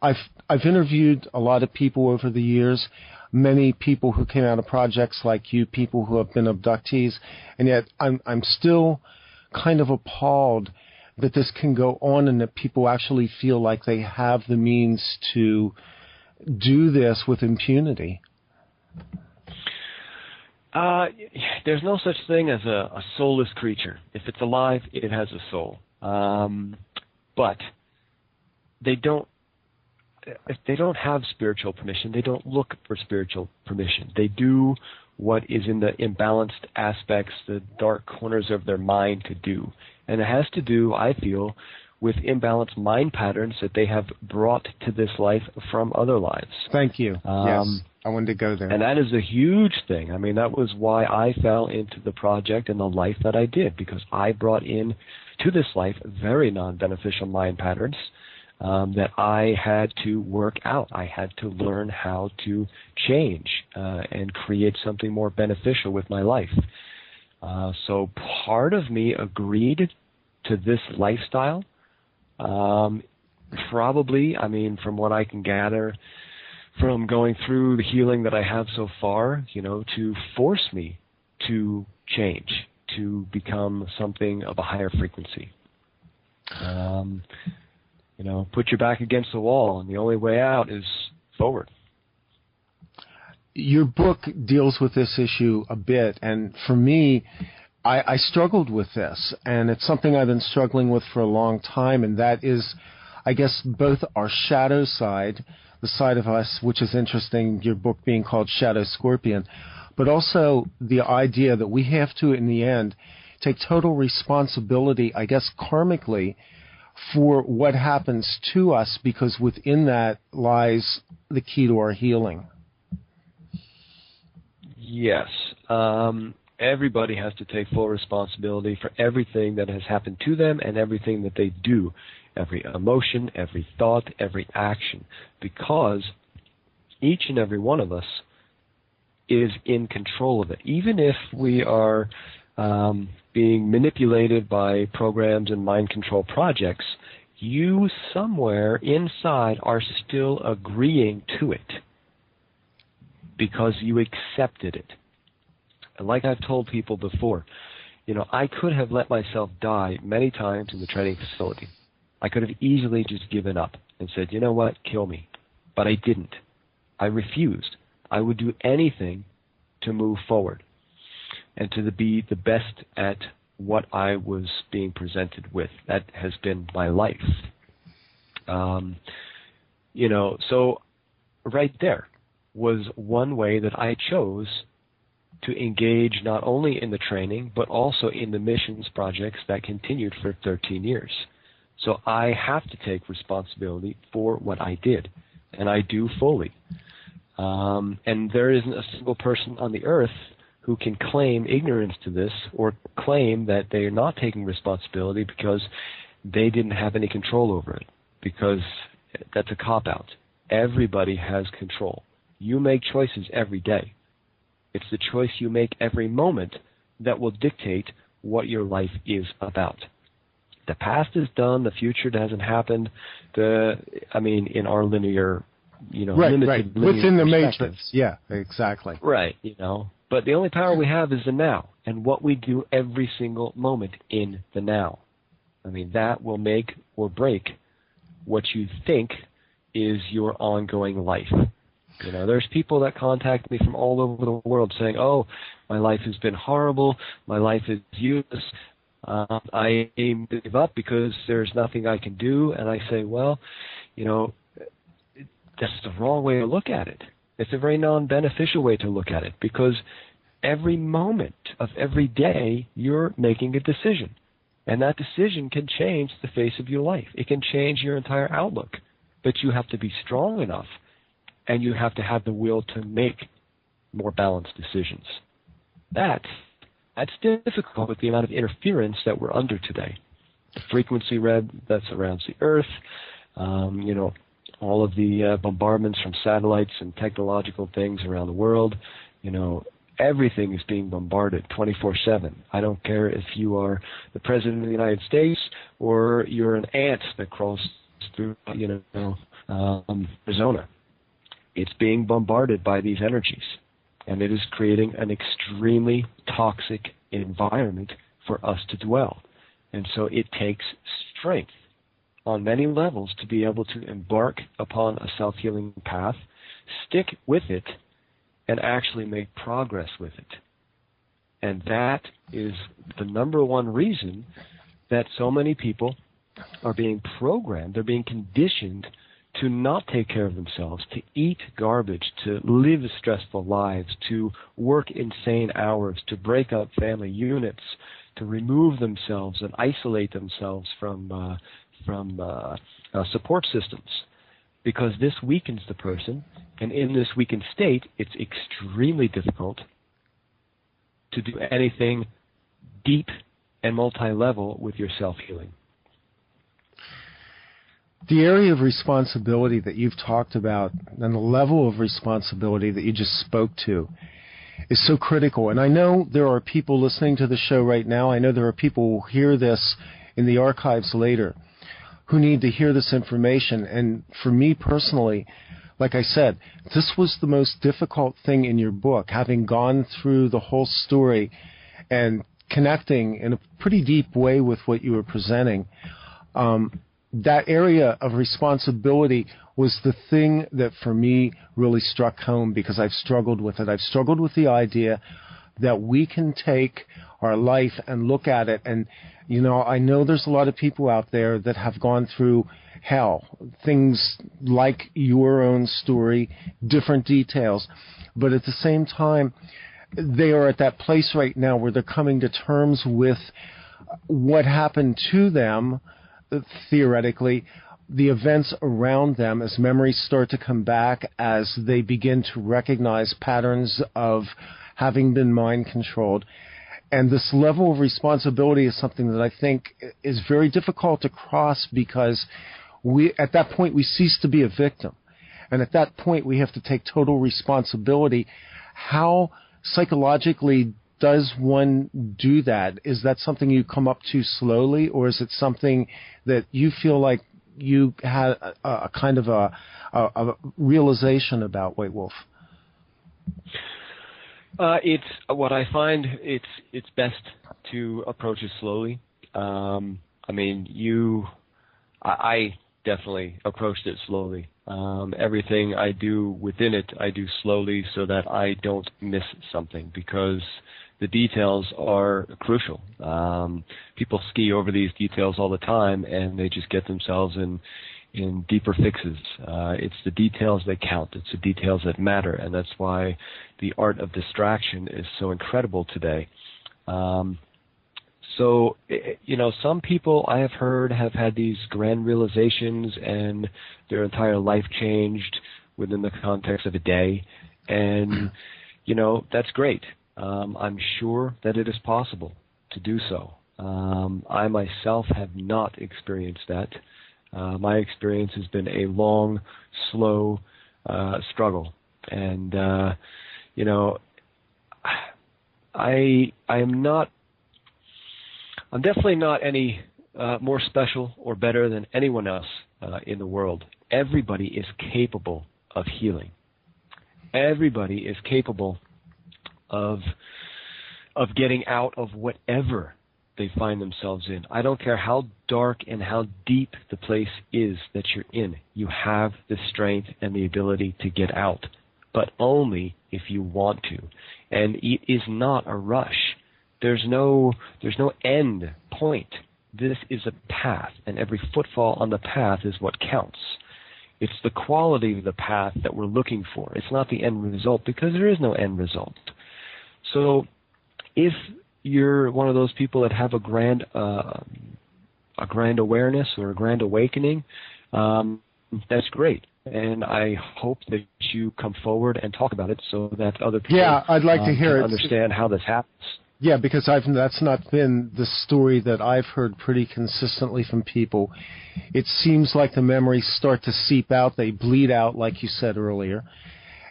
I've interviewed a lot of people over the years, many people who came out of projects like you, people who have been abductees, and yet I'm still kind of appalled that this can go on and that people actually feel like they have the means to do this with impunity. There's no such thing as a soulless creature. If it's alive, it has a soul. But they don't. If they don't have spiritual permission, they don't look for spiritual permission. They do what is in the imbalanced aspects, the dark corners of their mind to do. And it has to do, I feel, with imbalanced mind patterns that they have brought to this life from other lives. Thank you. Yes, I wanted to go there. And that is a huge thing. I mean, that was why I fell into the project and the life that I did, because I brought in to this life very non-beneficial mind patterns that I had to work out. I had to learn how to change and create something more beneficial with my life. So part of me agreed to this lifestyle. Probably, I mean, from what I can gather from going through the healing that I have so far, you know, to force me to change, to become something of a higher frequency. You know, put your back against the wall, and the only way out is forward. Your book deals with this issue a bit, and for me, I struggled with this, and it's something I've been struggling with for a long time, and that is, I guess, both our shadow side, the side of us, which is interesting, your book being called Shadow Scorpion, but also the idea that we have to, in the end, take total responsibility, I guess, karmically, for what happens to us, because within that lies the key to our healing. Yes. Everybody has to take full responsibility for everything that has happened to them and everything that they do, every emotion, every thought, every action, because each and every one of us is in control of it. Even if we are being manipulated by programs and mind control projects, you somewhere inside are still agreeing to it because you accepted it. And like I've told people before, I could have let myself die many times in the training facility. I could have easily just given up and said, you know what, kill me. But I didn't. I refused. I would do anything to move forward and to be the best at what I was being presented with. That has been my life. So right there was one way that I chose to engage not only in the training, but also in the missions projects that continued for 13 years. So I have to take responsibility for what I did, and I do fully. And there isn't a single person on the earth who can claim ignorance to this or claim that they are not taking responsibility because they didn't have any control over it, because that's a cop-out. Everybody has control. You make choices every day. It's the choice you make every moment that will dictate what your life is about. The past is done. The future hasn't happened. In our linear, limited within the perspective. matrix. Yeah, exactly. Right, But the only power we have is the now, and what we do every single moment in the now. That will make or break what you think is your ongoing life. There's people that contact me from all over the world saying, oh, my life has been horrible, my life is useless, I aim to give up because there's nothing I can do. And I say, well, that's the wrong way to look at it. It's a very non-beneficial way to look at it, because every moment of every day you're making a decision. And that decision can change the face of your life. It can change your entire outlook. But you have to be strong enough, and you have to have the will to make more balanced decisions. That's difficult with the amount of interference that we're under today. The frequency that surrounds the Earth, all of the bombardments from satellites and technological things around the world, everything is being bombarded 24/7. I don't care if you are the President of the United States or you're an ant that crawls through, Arizona. It's being bombarded by these energies, and it is creating an extremely toxic environment for us to dwell. And so it takes strength on many levels to be able to embark upon a self-healing path, stick with it, and actually make progress with it. And that is the number one reason that so many people are being programmed, they're being conditioned to not take care of themselves, to eat garbage, to live stressful lives, to work insane hours, to break up family units, to remove themselves and isolate themselves from support systems, because this weakens the person, and in this weakened state, it's extremely difficult to do anything deep and multi-level with your self-healing. The area of responsibility that you've talked about and the level of responsibility that you just spoke to is so critical. And I know there are people listening to the show right now. I know there are people who will hear this in the archives later who need to hear this information. And for me personally, like I said, this was the most difficult thing in your book, having gone through the whole story and connecting in a pretty deep way with what you were presenting. That area of responsibility was the thing that for me really struck home, because I've struggled with it. I've struggled with the idea that we can take our life and look at it. And, I know there's a lot of people out there that have gone through hell, things like your own story, different details. But at the same time, they are at that place right now where they're coming to terms with what happened to them, theoretically, the events around them, as memories start to come back, as they begin to recognize patterns of having been mind controlled. And this level of responsibility is something that I think is very difficult to cross, because at that point we cease to be a victim. And at that point we have to take total responsibility. how psychologically does one do that? Is that something you come up to slowly, or is it something that you feel like you had a kind of a realization about White Wolf? It's what I find. It's best to approach it slowly. I definitely approached it slowly. Everything I do within it, I do slowly so that I don't miss something, because the details are crucial. People ski over these details all the time, and they just get themselves in deeper fixes. It's the details that count. It's the details that matter, and that's why the art of distraction is so incredible today. So, some people I have heard have had these grand realizations and their entire life changed within the context of a day. And, that's great. I'm sure that it is possible to do so. I myself have not experienced that. My experience has been a long, slow struggle. And, I'm definitely not any more special or better than anyone else in the world. Everybody is capable of healing. Everybody is capable of getting out of whatever they find themselves in. I don't care how dark and how deep the place is that you're in. You have the strength and the ability to get out, but only if you want to. And it is not a rush. There's no end point. This is a path, and every footfall on the path is what counts. It's the quality of the path that we're looking for. It's not the end result, because there is no end result. So if you're one of those people that have a grand awareness or a grand awakening, that's great. And I hope that you come forward and talk about it so that other people I'd like to hear can understand how this happens. Yeah, because that's not been the story that I've heard pretty consistently from people. It seems like the memories start to seep out. They bleed out, like you said earlier.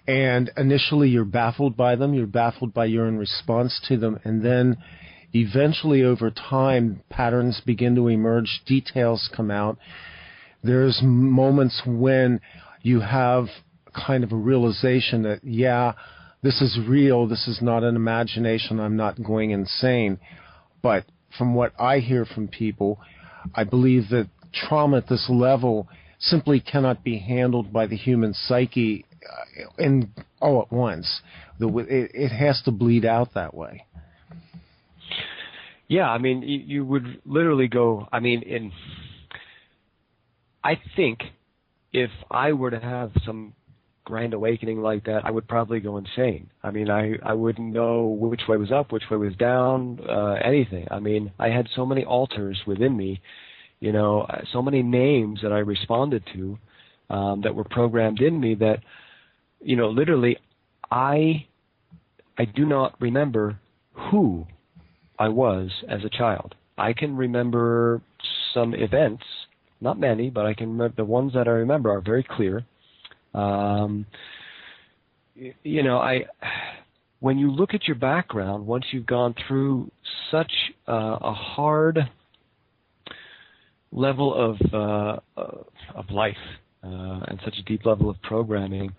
And initially you're baffled by them. You're baffled by your own response to them. And then eventually over time, patterns begin to emerge. Details come out. There's moments when you have kind of a realization that, this is real. This is not an imagination. I'm not going insane. But from what I hear from people, I believe that trauma at this level simply cannot be handled by the human psyche all at once. It has to bleed out that way. Yeah, you would literally go, I think if I were to have some grand awakening like that, I would probably go insane. I wouldn't know which way was up, which way was down, anything. I had so many alters within me, so many names that I responded to that were programmed in me that, literally I do not remember who I was as a child. I can remember some events, not many, but I can remember the ones that I remember are very clear. When you look at your background, once you've gone through such a hard level of life and such a deep level of programming,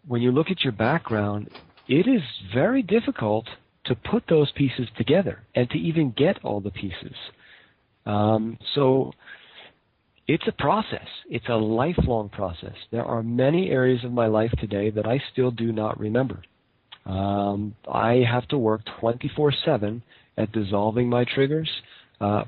when you look at your background, it is very difficult to put those pieces together and to even get all the pieces. So it's a process. It's a lifelong process. There are many areas of my life today that I still do not remember. I have to work 24/7 at dissolving my triggers,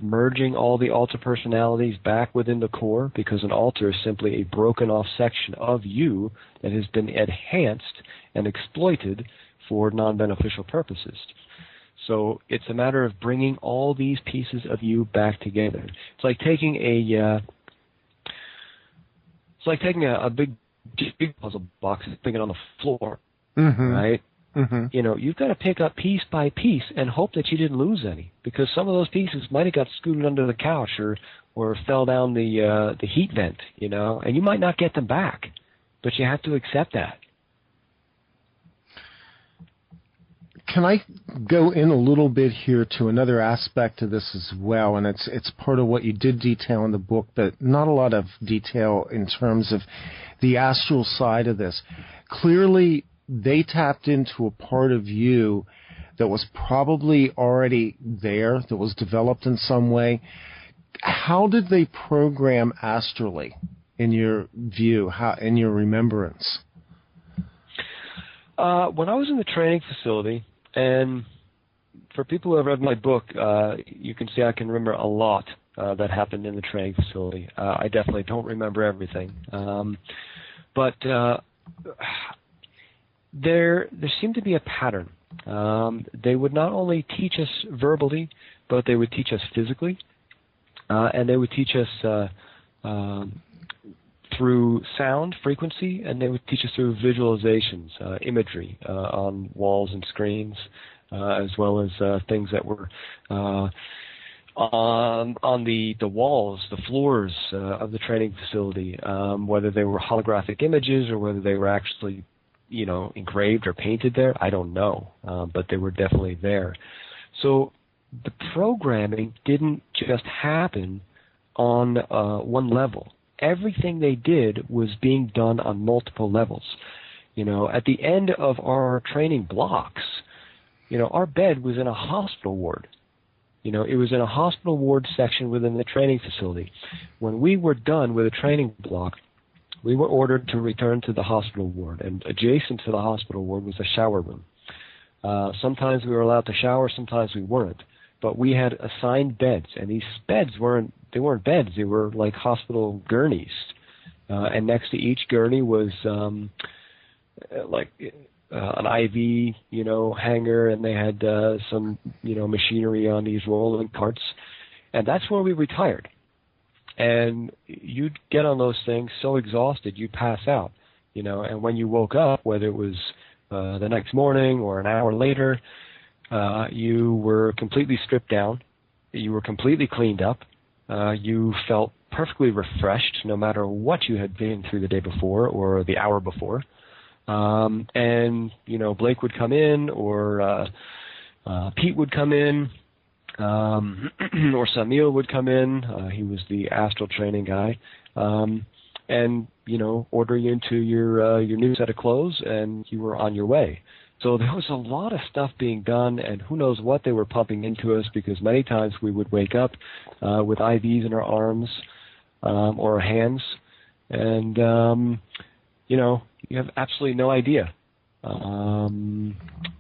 merging all the alter personalities back within the core, because an alter is simply a broken off section of you that has been enhanced and exploited for non-beneficial purposes. So it's a matter of bringing all these pieces of you back together. It's like taking a big puzzle box and putting it on the floor, right? Mm-hmm. You've got to pick up piece by piece and hope that you didn't lose any, because some of those pieces might have got scooted under the couch or fell down the heat vent, and you might not get them back, but you have to accept that. Can I go in a little bit here to another aspect of this as well? And it's part of what you did detail in the book, but not a lot of detail in terms of the astral side of this. Clearly, they tapped into a part of you that was probably already there, that was developed in some way. How did they program astrally, in your view, in your remembrance? When I was in the training facility, and for people who have read my book, you can see I can remember a lot that happened in the training facility. I definitely don't remember everything. But there seemed to be a pattern. They would not only teach us verbally, but they would teach us physically, and they would teach us through sound frequency, and they would teach us through visualizations, imagery on walls and screens, as well as things that were on the walls, the floors of the training facility, whether they were holographic images or whether they were actually, engraved or painted there. I don't know, but they were definitely there. So the programming didn't just happen on one level. Everything they did was being done on multiple levels. At the end of our training blocks, our bed was in a hospital ward. It was in a hospital ward section within the training facility. When we were done with a training block, we were ordered to return to the hospital ward, and adjacent to the hospital ward was a shower room. Sometimes we were allowed to shower, sometimes we weren't. But we had assigned beds, and these beds weren't beds, they were like hospital gurneys. And next to each gurney was an IV, hanger, and they had some, machinery on these rolling carts. And that's where we retired. And you'd get on those things so exhausted you'd pass out, and when you woke up, whether it was the next morning or an hour later, you were completely stripped down, you were completely cleaned up, you felt perfectly refreshed no matter what you had been through the day before or the hour before. And, Blake would come in, or Pete would come in, or Samuel would come in. He was the astral training guy, and order you into your new set of clothes, and you were on your way. So there was a lot of stuff being done, and who knows what they were pumping into us, because many times we would wake up with IVs in our arms or our hands, and you have absolutely no idea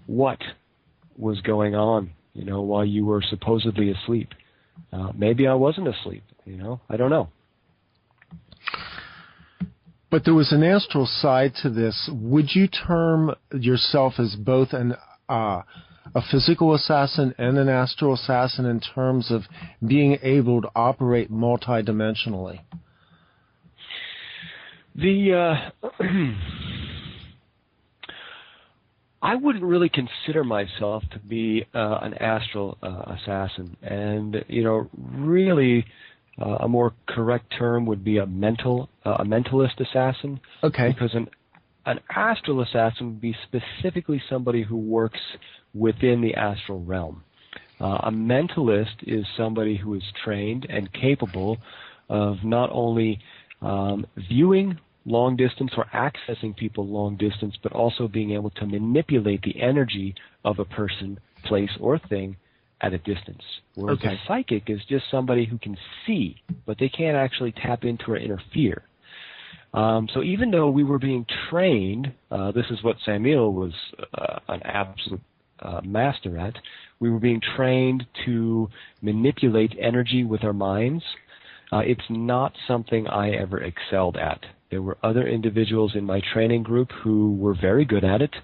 what was going on, while you were supposedly asleep. Maybe I wasn't asleep, I don't know. But there was an astral side to this. Would you term yourself as both a physical assassin and an astral assassin in terms of being able to operate multidimensionally? I wouldn't really consider myself to be an astral assassin, and really a more correct term would be a mentalist assassin. Okay. Because an astral assassin would be specifically somebody who works within the astral realm. A mentalist is somebody who is trained and capable of not only viewing long distance or accessing people long distance, but also being able to manipulate the energy of a person, place, or thing at a distance. Whereas a psychic is just somebody who can see, but they can't actually tap into or interfere. So even though we were being trained, this is what Samuel was an absolute master at, we were being trained to manipulate energy with our minds. It's not something I ever excelled at. There were other individuals in my training group who were very good at it,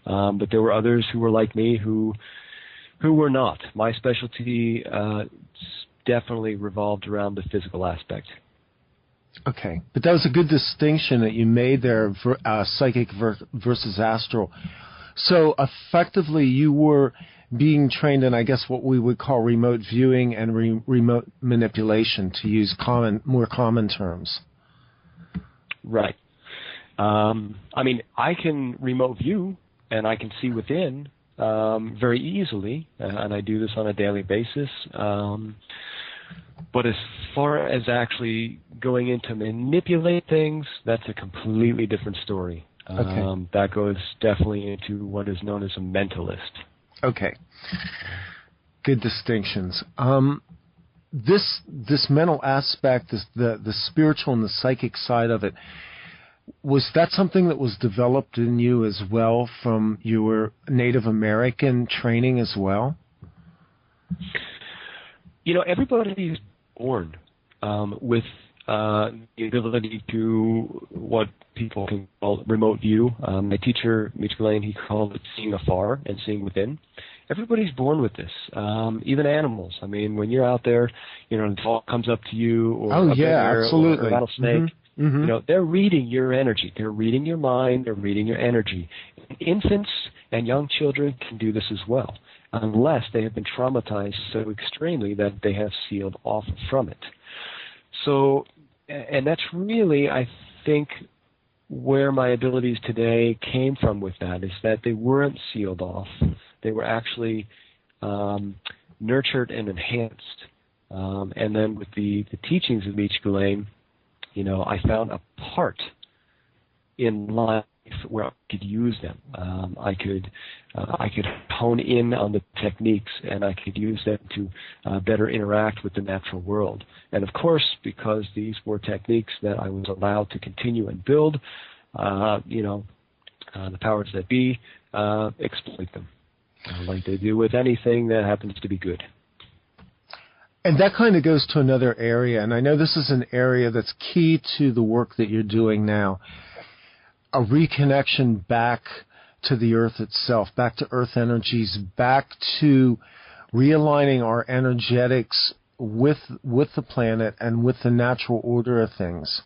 but there were others who were like me who were not. My specialty definitely revolved around the physical aspect. Okay, but that was a good distinction that you made there, psychic versus astral. So effectively you were being trained in, I guess, what we would call remote viewing and remote manipulation, to use more common terms. Right. I mean, I can remote view and I can see within, very easily, and I do this on a daily basis. But as far as actually going in to manipulate things, that's a completely different story. Okay. That goes definitely into what is known as a mentalist. Okay. Good distinctions. This mental aspect, the spiritual and the psychic side of it, was that something that was developed in you as well from your Native American training as well? Everybody is born with the ability to what people can call remote view. My teacher, Mitch Ghislaine, he called it seeing afar and seeing within. Everybody's born with this, even animals. I mean, when you're out there, a dog comes up to you, or a bear, absolutely. or a rattlesnake. Mm-hmm. They're reading your energy. They're reading your mind. They're reading your energy. Infants and young children can do this as well, unless they have been traumatized so extremely that they have sealed off from it. So, and that's really, I think, where my abilities today came from with that, is that they weren't sealed off. They were actually nurtured and enhanced. And then with the teachings of Mitch Ghislaine, I found a part in life where I could use them. I could hone in on the techniques, and I could use them to better interact with the natural world. And of course, because these were techniques that I was allowed to continue and build, the powers that be exploit them, like they do with anything that happens to be good. And that kind of goes to another area, and I know this is an area that's key to the work that you're doing now, a reconnection back to the earth itself, back to earth energies, back to realigning our energetics with the planet and with the natural order of things.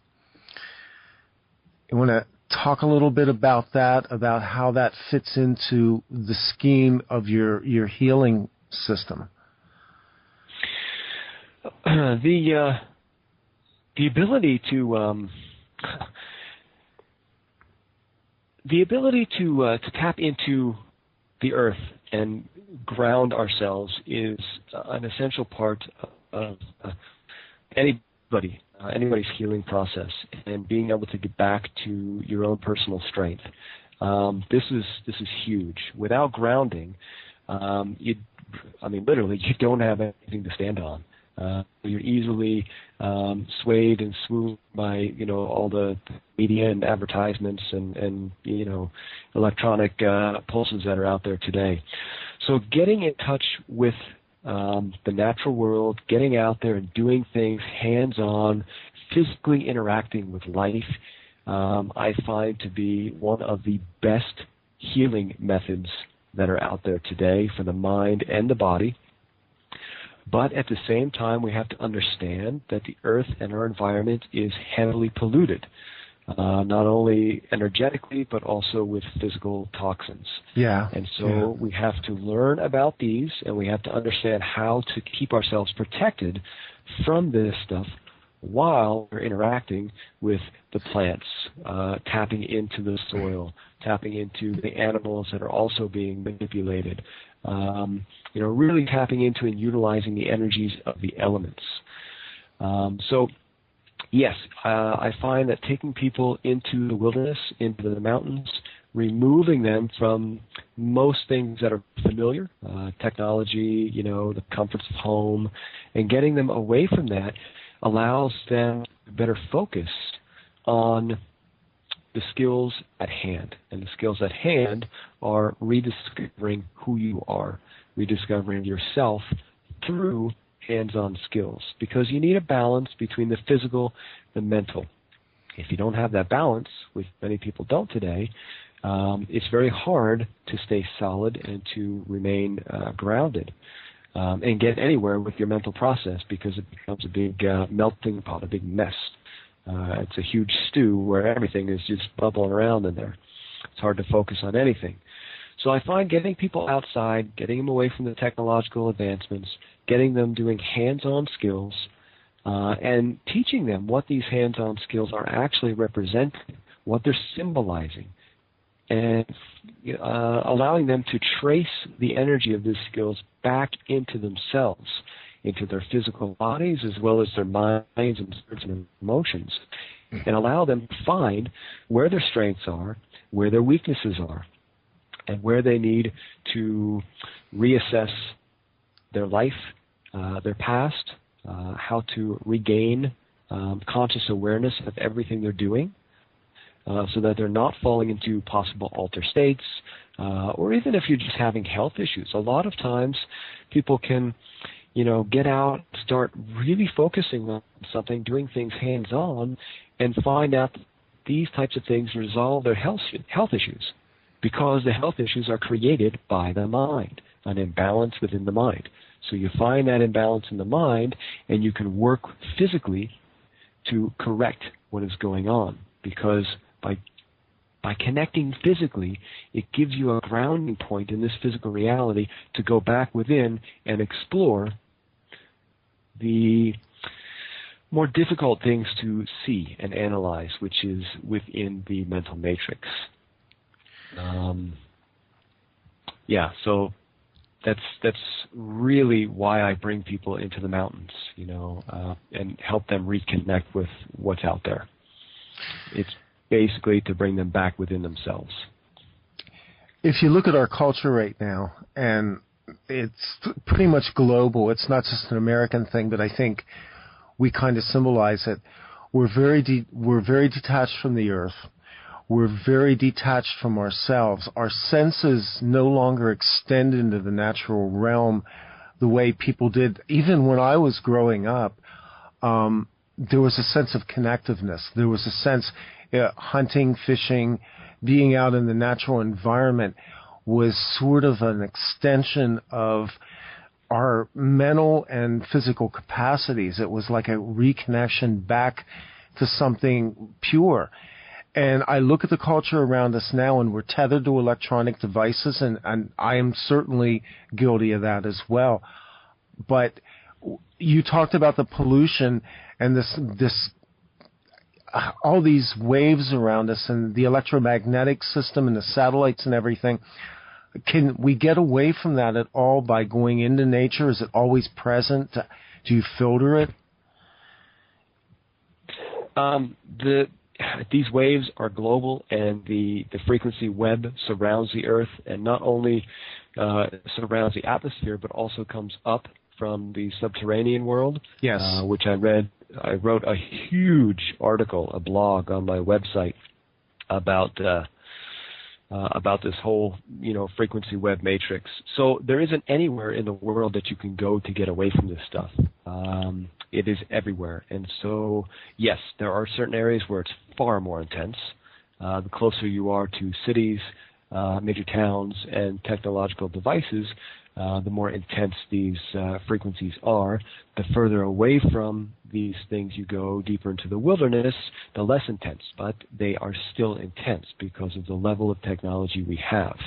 You want to talk a little bit about that, about how that fits into the scheme of your healing system? The ability to tap into the earth and ground ourselves is an essential part of anybody's healing process, and being able to get back to your own personal strength. This is huge. Without grounding, literally, you don't have anything to stand on. You're easily swayed and swooned by all the media and advertisements and electronic pulses that are out there today. So getting in touch with the natural world, getting out there and doing things hands-on, physically interacting with life, I find to be one of the best healing methods that are out there today for the mind and the body. But at the same time, we have to understand that the earth and our environment is heavily polluted, not only energetically, but also with physical toxins. Yeah. And so we have to learn about these, and we have to understand how to keep ourselves protected from this stuff while we're interacting with the plants, tapping into the soil, tapping into the animals that are also being manipulated, really tapping into and utilizing the energies of the elements. So, yes, I find that taking people into the wilderness, into the mountains, removing them from most things that are familiar, technology, the comforts of home, and getting them away from that allows them to better focus on the skills at hand. And the skills at hand are rediscovering who you are, rediscovering yourself through hands-on skills, because you need a balance between the physical and mental. If you don't have that balance, which many people don't today, it's very hard to stay solid and to remain grounded and get anywhere with your mental process, because it becomes a big melting pot, a big mess. It's a huge stew where everything is just bubbling around in there. It's hard to focus on anything. So I find getting people outside, getting them away from the technological advancements, getting them doing hands-on skills, and teaching them what these hands-on skills are actually representing, what they're symbolizing, and allowing them to trace the energy of these skills back into themselves, into their physical bodies as well as their minds and spirits and emotions, and allow them to find where their strengths are, where their weaknesses are, and where they need to reassess their life, their past, how to regain conscious awareness of everything they're doing, so that they're not falling into possible altered states, or even if you're just having health issues. A lot of times people can, get out, start really focusing on something, doing things hands-on, and find out that these types of things resolve their health issues, because the health issues are created by the mind, an imbalance within the mind. So you find that imbalance in the mind, and you can work physically to correct what is going on, because by connecting physically, it gives you a grounding point in this physical reality to go back within and explore the more difficult things to see and analyze, which is within the mental matrix. So that's really why I bring people into the mountains, and help them reconnect with what's out there. It's basically to bring them back within themselves. If you look at our culture right now, and it's pretty much global, it's not just an American thing, but I think we kind of symbolize it. We're very detached from the earth. We're very detached from ourselves. Our senses no longer extend into the natural realm the way people did. Even when I was growing up, there was a sense of connectiveness. There was a sense, hunting, fishing, being out in the natural environment was sort of an extension of our mental and physical capacities. It was like a reconnection back to something pure. And I look at the culture around us now, and we're tethered to electronic devices, and I am certainly guilty of that as well. But you talked about the pollution and this all these waves around us and the electromagnetic system and the satellites and everything. Can we get away from that at all by going into nature? Is it always present? Do you filter it? These waves are global, and the frequency web surrounds the Earth, and not only surrounds the atmosphere, but also comes up from the subterranean world. Yes. Which I read. I wrote a huge article, a blog on my website about this whole, frequency web matrix. So there isn't anywhere in the world that you can go to get away from this stuff. It is everywhere. And so, yes, there are certain areas where it's far more intense. The closer you are to cities, major towns, and technological devices, the more intense these frequencies are. The further away from these things you go, deeper into the wilderness, the less intense. But they are still intense because of the level of technology we have.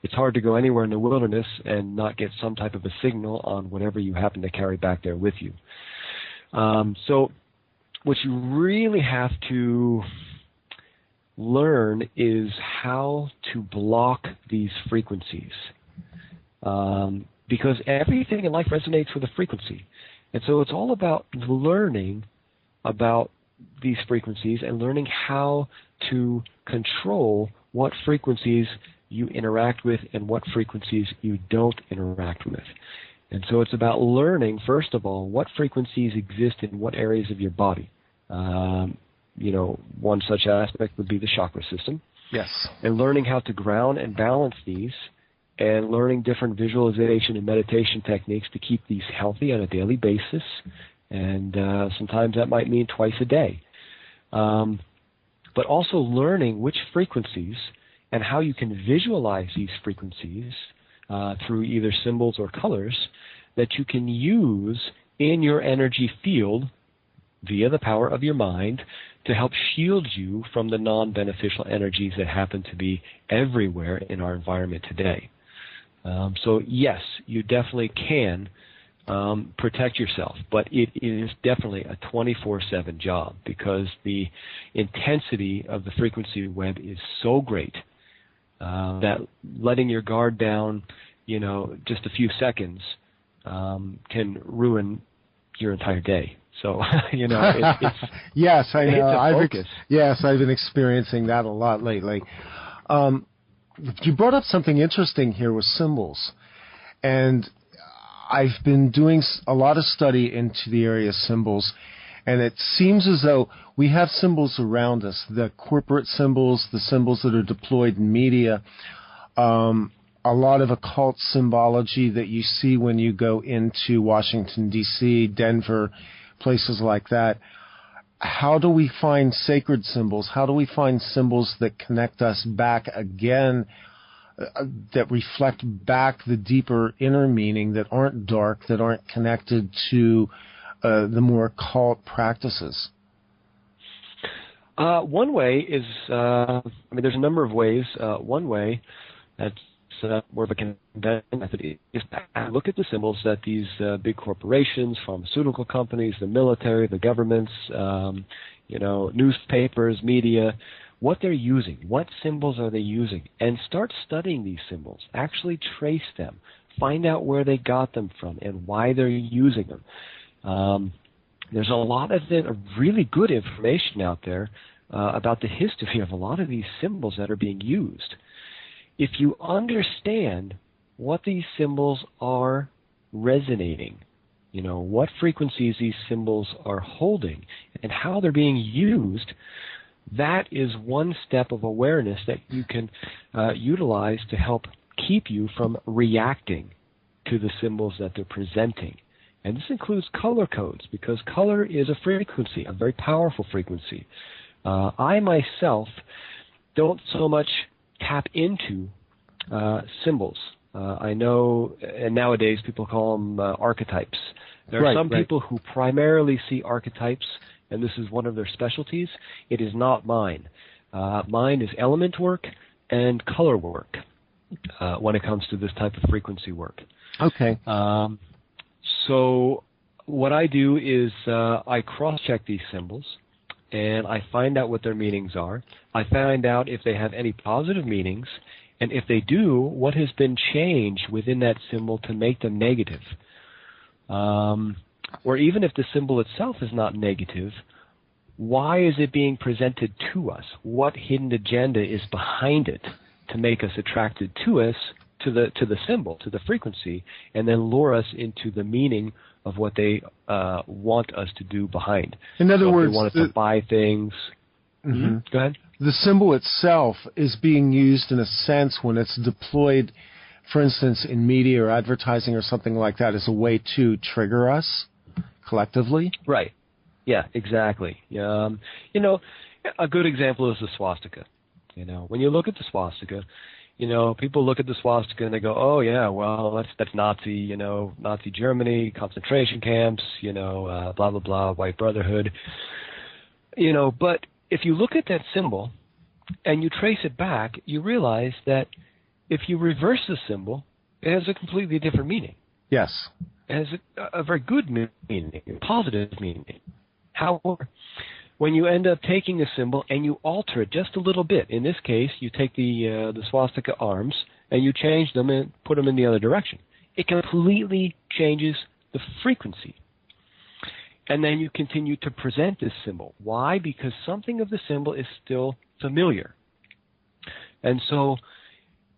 It's hard to go anywhere in the wilderness and not get some type of a signal on whatever you happen to carry back there with you. So what you really have to learn is how to block these frequencies, because everything in life resonates with a frequency. And so it's all about learning about these frequencies and learning how to control what frequencies you interact with and what frequencies you don't interact with. And so it's about learning, first of all, what frequencies exist in what areas of your body. One such aspect would be the chakra system. Yes. And learning how to ground and balance these, and learning different visualization and meditation techniques to keep these healthy on a daily basis. And sometimes that might mean twice a day. But also learning which frequencies and how you can visualize these frequencies through either symbols or colors that you can use in your energy field via the power of your mind to help shield you from the non-beneficial energies that happen to be everywhere in our environment today. So yes, you definitely can protect yourself. But it is definitely a 24/7 job because the intensity of the frequency web is so great that letting your guard down, just a few seconds can ruin your entire day. So, it's yes, I know. Yes, I've been experiencing that a lot lately. You brought up something interesting here with symbols, and I've been doing a lot of study into the area of symbols, and it seems as though we have symbols around us, the corporate symbols, the symbols that are deployed in media, a lot of occult symbology that you see when you go into Washington, D.C., Denver, places like that. How do we find sacred symbols? How do we find symbols that connect us back again, that reflect back the deeper inner meaning, that aren't dark, that aren't connected to the more occult practices? One way is, there's a number of ways. One way that's more of a conventional method is to look at the symbols that these big corporations, pharmaceutical companies, the military, the governments, newspapers, media, what they're using. What symbols are they using? And start studying these symbols. Actually trace them. Find out where they got them from and why they're using them. There's a lot of really good information out there about the history of a lot of these symbols that are being used. If you understand what these symbols are resonating, what frequencies these symbols are holding, and how they're being used, that is one step of awareness that you can utilize to help keep you from reacting to the symbols that they're presenting. And this includes color codes, because color is a frequency, a very powerful frequency. I myself don't so much tap into symbols. I know, and nowadays people call them archetypes. There are some people who primarily see archetypes, and this is one of their specialties. It is not mine. Mine is element work and color work when it comes to this type of frequency work. Okay. So what I do is I cross-check these symbols, and I find out what their meanings are. I find out if they have any positive meanings, and if they do, what has been changed within that symbol to make them negative. Or even if the symbol itself is not negative, why is it being presented to us? What hidden agenda is behind it to make us attracted to the symbol, to the frequency, and then lure us into the meaning of what they want us to do behind. In other words, if they want us to buy things. Mm-hmm. Go ahead. The symbol itself is being used in a sense when it's deployed, for instance, in media or advertising or something like that, as a way to trigger us collectively. Right. Yeah, exactly. A good example is the swastika. When you look at the swastika, people look at the swastika and they go, oh yeah, well that's Nazi, Nazi Germany, concentration camps, blah blah blah, white brotherhood. But if you look at that symbol and you trace it back, you realize that if you reverse the symbol, it has a completely different meaning. Yes. It has a very good meaning, a positive meaning. However, when you end up taking a symbol and you alter it just a little bit, in this case, you take the swastika arms and you change them and put them in the other direction, it completely changes the frequency. And then you continue to present this symbol. Why? Because something of the symbol is still familiar. And so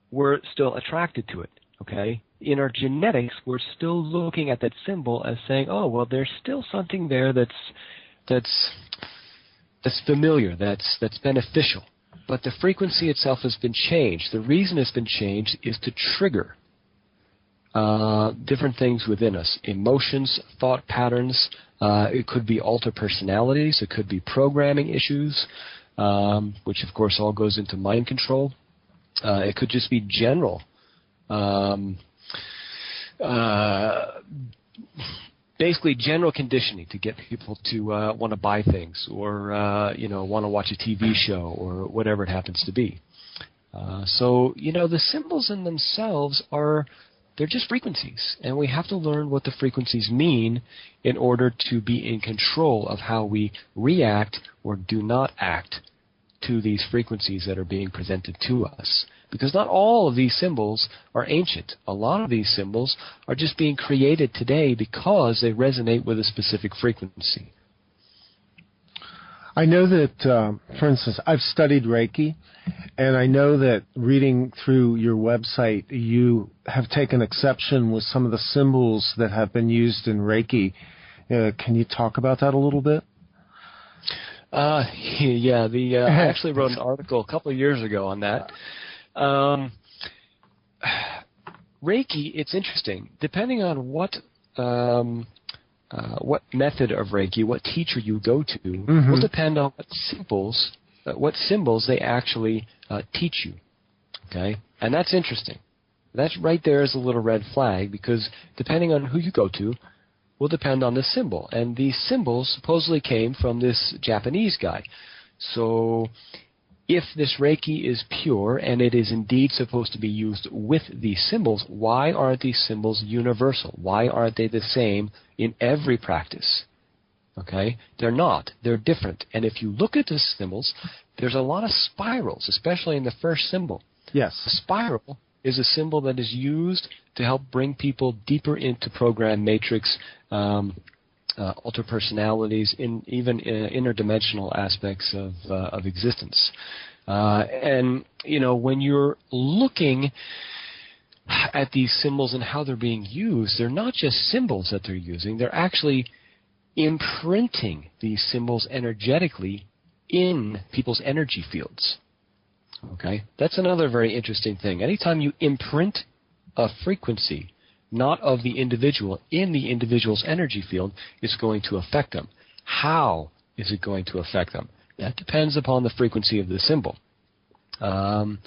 we're still attracted to it, okay? In our genetics, we're still looking at that symbol as saying, oh, well, there's still something there that's familiar, that's beneficial. But the frequency itself has been changed. The reason it's been changed is to trigger different things within us, emotions, thought patterns. It could be alter personalities. It could be programming issues, which, of course, all goes into mind control. It could just be general, basically general conditioning to get people to want to buy things or, want to watch a TV show or whatever it happens to be. So, the symbols in themselves are they're just frequencies, and we have to learn what the frequencies mean in order to be in control of how we react or do not act to these frequencies that are being presented to us. Because not all of these symbols are ancient. A lot of these symbols are just being created today because they resonate with a specific frequency. I know that, for instance, I've studied Reiki, and I know that reading through your website, you have taken exception with some of the symbols that have been used in Reiki. Can you talk about that a little bit? Yeah, I actually wrote an article a couple of years ago on that. Reiki, it's interesting. Depending on what method of Reiki, what teacher you go to, will depend on what symbols they actually teach you. Okay, and that's interesting. That right there is a little red flag, because depending on who you go to will depend on the symbol. And these symbols supposedly came from this Japanese guy. So if this Reiki is pure and it is indeed supposed to be used with these symbols, why aren't these symbols universal? Why aren't they the same in every practice? Okay? They're not. They're different. And if you look at the symbols, there's a lot of spirals, especially in the first symbol. Yes. A spiral is a symbol that is used to help bring people deeper into program matrix, alter personalities, even interdimensional aspects of existence. And, when you're looking at these symbols and how they're being used, they're not just symbols that they're using. They're actually imprinting these symbols energetically in people's energy fields. Okay? That's another very interesting thing. Anytime you imprint a frequency, not of the individual, in the individual's energy field, it's going to affect them. How is it going to affect them? That depends upon the frequency of the symbol. And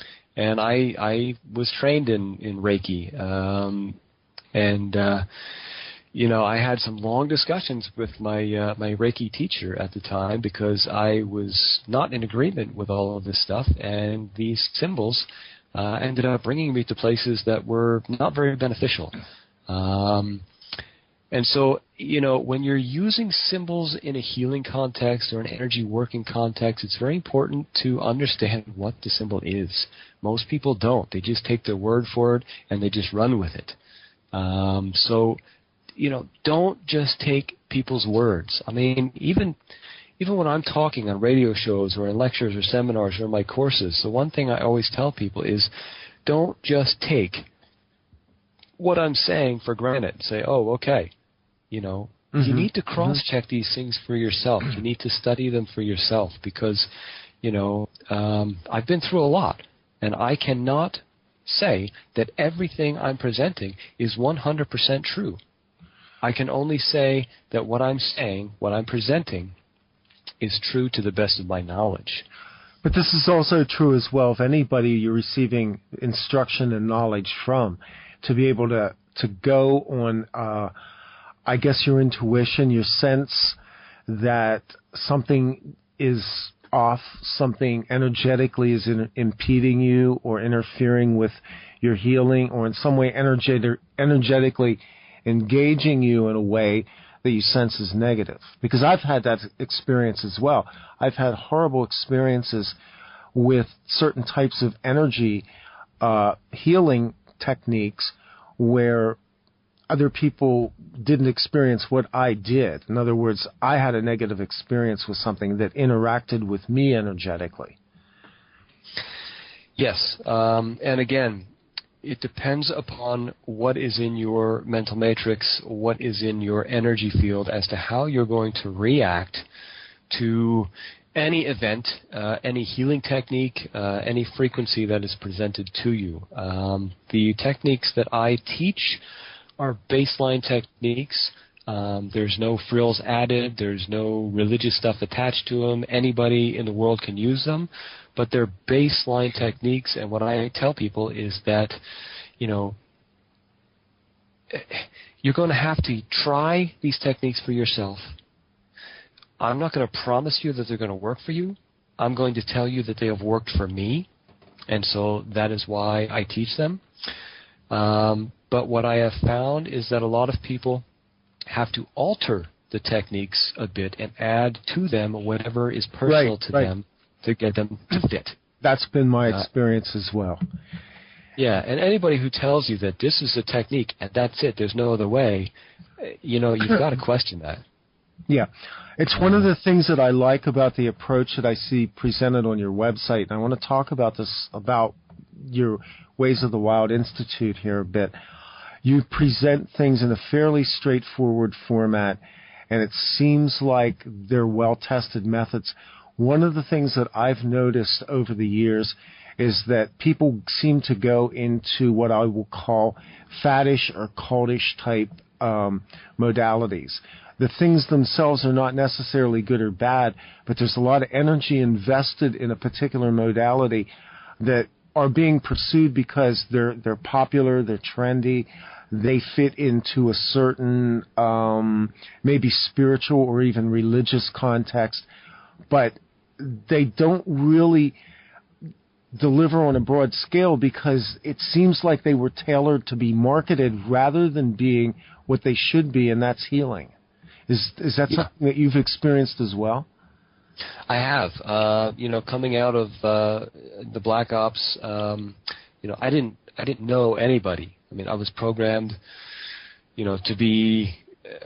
I was trained in Reiki, I had some long discussions with my Reiki teacher at the time, because I was not in agreement with all of this stuff, and these symbols ended up bringing me to places that were not very beneficial. And so, when you're using symbols in a healing context or an energy working context, it's very important to understand what the symbol is. Most people don't. They just take their word for it and they just run with it. So, don't just take people's words. I mean, even when I'm talking on radio shows or in lectures or seminars or in my courses, the one thing I always tell people is, don't just take what I'm saying for granted and say, oh, okay. You need to cross-check these things for yourself. You need to study them for yourself, because, I've been through a lot, and I cannot say that everything I'm presenting is 100% true. I can only say that what I'm saying, what I'm presenting, is true to the best of my knowledge. But this is also true as well of anybody you're receiving instruction and knowledge from, to be able to go on, I guess, your intuition, your sense that something is off, something energetically is impeding you or interfering with your healing, or in some way energetically engaging you in a way that you sense is negative. Because I've had that experience as well. I've had horrible experiences with certain types of energy healing techniques where other people didn't experience what I did. In other words, I had a negative experience with something that interacted with me energetically. Yes, and again, it depends upon what is in your mental matrix, what is in your energy field, as to how you're going to react to any event, any healing technique, any frequency that is presented to you. The techniques that I teach are baseline techniques. There's no frills added. There's no religious stuff attached to them. Anybody in the world can use them, but they're baseline techniques. And what I tell people is that, you're going to have to try these techniques for yourself. I'm not going to promise you that they're going to work for you. I'm going to tell you that they have worked for me, and so that is why I teach them. But what I have found is that a lot of people have to alter the techniques a bit and add to them whatever is personal to them to get them to fit. That's been my experience as well. Yeah, and anybody who tells you that this is a technique and that's it, there's no other way, you've got to question that. Yeah. It's one of the things that I like about the approach that I see presented on your website, and I want to talk about this, about your Ways of the Wild Institute here a bit. You present things in a fairly straightforward format, and it seems like they're well-tested methods. One of the things that I've noticed over the years is that people seem to go into what I will call faddish or cultish type modalities. The things themselves are not necessarily good or bad, but there's a lot of energy invested in a particular modality that are being pursued because they're popular, they're trendy, they fit into a certain maybe spiritual or even religious context, but they don't really deliver on a broad scale because it seems like they were tailored to be marketed rather than being what they should be, and that's healing. Is that something that you've experienced as well? I have. Coming out of the Black Ops, I didn't know anybody. I mean, I was programmed, to be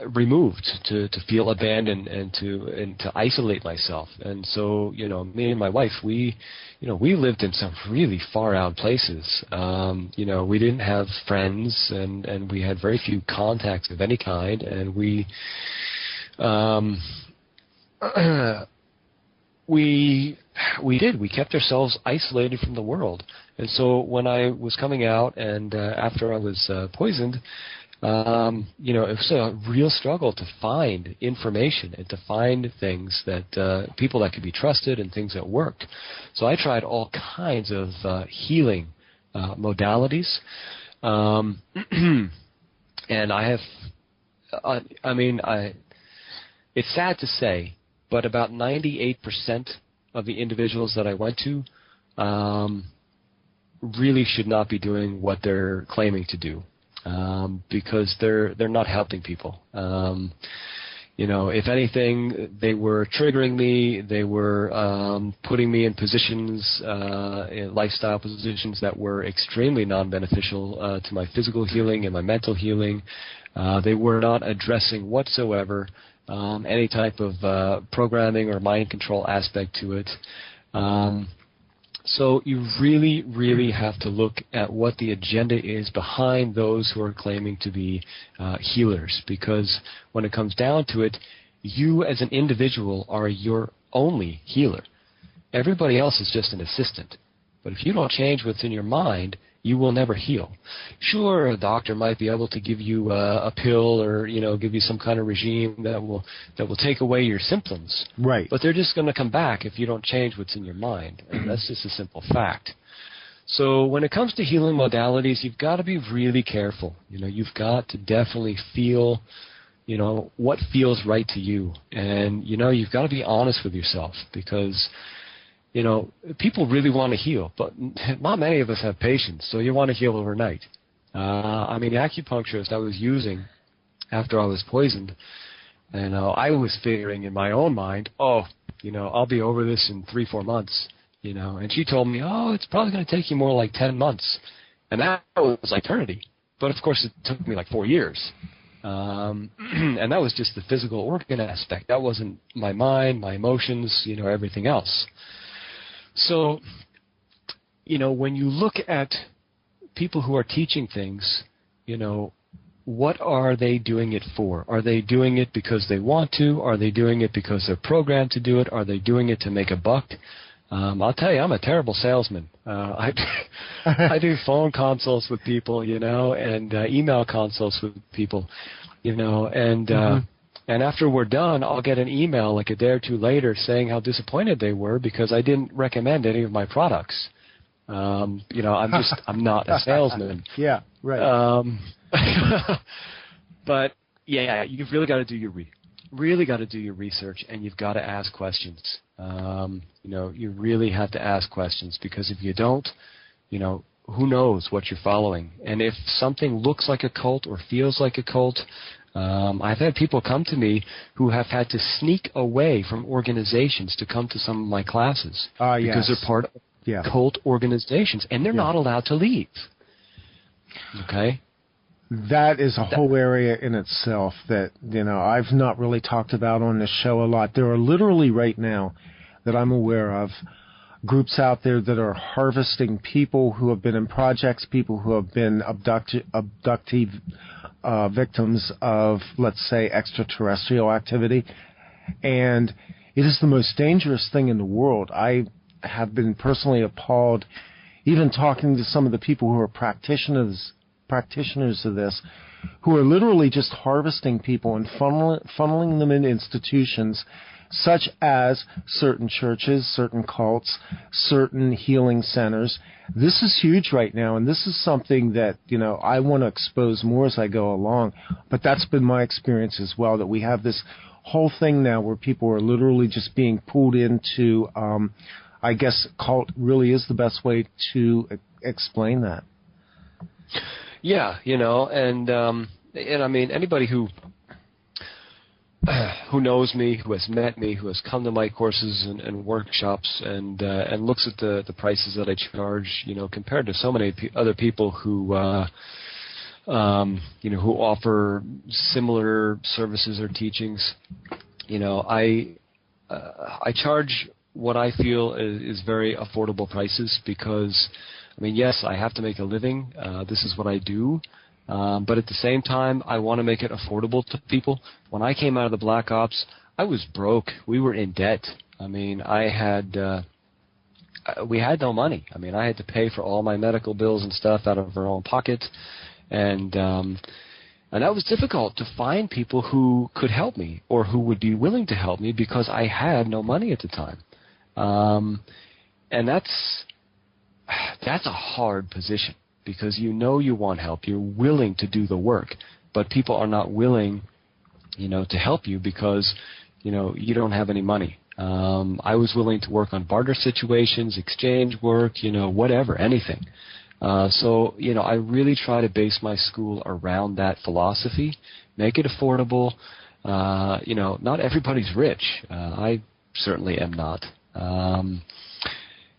removed, to feel abandoned, and to isolate myself. And so, me and my wife, we lived in some really far out places. We didn't have friends, and we had very few contacts of any kind, and we kept ourselves isolated from the world. And so when I was coming out and after I was poisoned, it was a real struggle to find information and to find things that people that could be trusted and things that worked. So I tried all kinds of healing modalities, and I have, it's sad to say, but about 98% of the individuals that I went to really should not be doing what they're claiming to do, because they're not helping people. If anything, they were triggering me. They were putting me in positions, in lifestyle positions that were extremely non-beneficial to my physical healing and my mental healing. They were not addressing whatsoever any type of programming or mind control aspect to it. So you really, really have to look at what the agenda is behind those who are claiming to be healers, because when it comes down to it, you as an individual are your only healer. Everybody else is just an assistant. But if you don't change what's in your mind, you will never heal. Sure, a doctor might be able to give you a pill or give you some kind of regime that will take away your symptoms. Right. But they're just going to come back if you don't change what's in your mind, and that's just a simple fact. So when it comes to healing modalities, you've got to be really careful. You've got to definitely feel, what feels right to you, and you've got to be honest with yourself, because people really want to heal, but not many of us have patience, so you want to heal overnight. The acupuncturist I was using after I was poisoned, and I was figuring in my own mind, I'll be over this in 3-4 months, and she told me, it's probably going to take you more like 10 months, and that was like eternity. But of course it took me like 4 years. And that was just the physical organ aspect. That wasn't my mind, my emotions, everything else. So, when you look at people who are teaching things, what are they doing it for? Are they doing it because they want to? Are they doing it because they're programmed to do it? Are they doing it to make a buck? I'll tell you, I'm a terrible salesman. I do phone consults with people, and email consults with people, and after we're done, I'll get an email like a day or two later saying how disappointed they were because I didn't recommend any of my products. I'm not a salesman. Yeah, right. But yeah, you've really got to do your research, and you've got to ask questions. You really have to ask questions, because if you don't, who knows what you're following. And if something looks like a cult or feels like a cult, I've had people come to me who have had to sneak away from organizations to come to some of my classes because they're part of cult organizations, and they're not allowed to leave. Okay? That is a whole area in itself that, I've not really talked about on this show a lot. There are literally right now that I'm aware of groups out there that are harvesting people who have been in projects, people who have been abductive victims of, let's say, extraterrestrial activity. And it is the most dangerous thing in the world. I have been personally appalled, even talking to some of the people who are practitioners of this, who are literally just harvesting people and funneling them in institutions such as certain churches, certain cults, certain healing centers. This is huge right now, and this is something that, I want to expose more as I go along. But that's been my experience as well, that we have this whole thing now where people are literally just being pulled into, I guess cult really is the best way to explain that. Yeah, and I mean, anybody who knows me, who has met me, who has come to my courses and workshops, and looks at the prices that I charge, compared to so many other people who who offer similar services or teachings, I charge what I feel is very affordable prices because, I mean, yes, I have to make a living. This is what I do. But at the same time, I want to make it affordable to people. When I came out of the Black Ops, I was broke. We were in debt. I mean, we had no money. I mean, I had to pay for all my medical bills and stuff out of our own pocket. And that was difficult to find people who could help me or who would be willing to help me because I had no money at the time. And that's a hard position. Because you want help, you're willing to do the work, but people are not willing, to help you because, you don't have any money. I was willing to work on barter situations, exchange work, whatever, anything. So I really try to base my school around that philosophy, make it affordable. Not everybody's rich. I certainly am not. And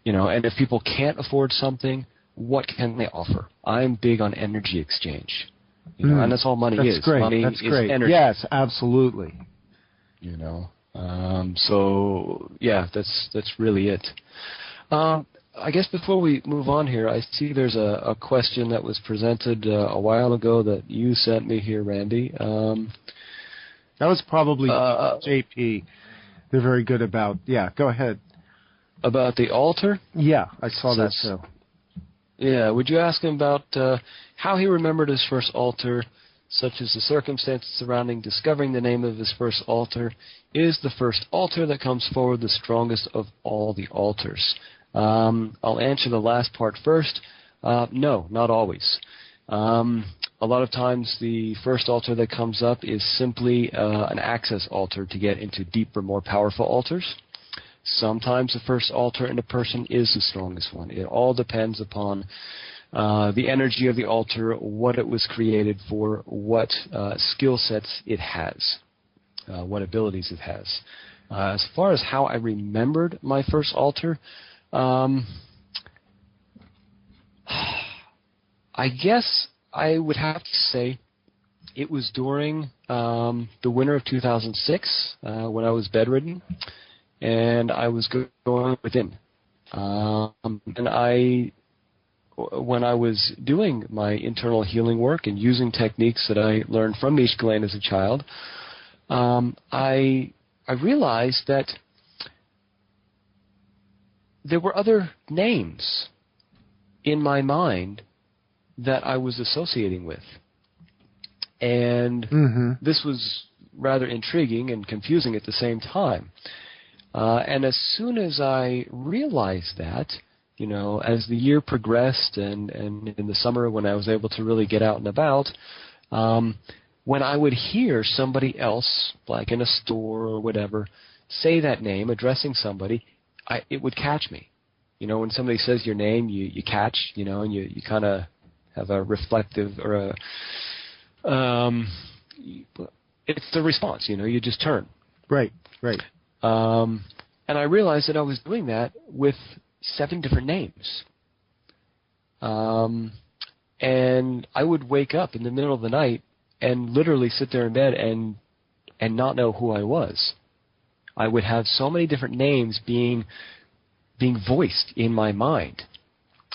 if people can't afford something, what can they offer? I'm big on energy exchange, and that's all money is. Great. Money that's is great. energy. Yes, absolutely. So yeah, that's really it. I guess before we move on here, I see there's a question that was presented a while ago that you sent me here, Randy. That was probably JP. They're very good about. Yeah, go ahead. About the altar? Yeah, I saw that too. Yeah, would you ask him about how he remembered his first altar, such as the circumstances surrounding discovering the name of his first altar? Is the first altar that comes forward the strongest of all the altars? I'll answer the last part first. No, not always. A lot of times the first altar that comes up is simply an access altar to get into deeper, more powerful altars. Sometimes the first altar in a person is the strongest one. It all depends upon the energy of the altar, what it was created for, what skill sets it has, what abilities it has. As far as how I remembered my first altar, I guess I would have to say it was during the winter of 2006 when I was bedridden. And I was going within. And when I was doing my internal healing work and using techniques that I learned from Mishkalain as a child, I realized that there were other names in my mind that I was associating with. And this was rather intriguing and confusing at the same time. And as soon as I realized that, as the year progressed and in the summer when I was able to really get out and about, when I would hear somebody else, like in a store or whatever, say that name, addressing somebody, it would catch me. when somebody says your name, you catch, and you kind of have a reflective or it's the response, you just turn. Right. And I realized that I was doing that with 7 different names. And I would wake up in the middle of the night and literally sit there in bed and not know who I was. I would have so many different names being voiced in my mind.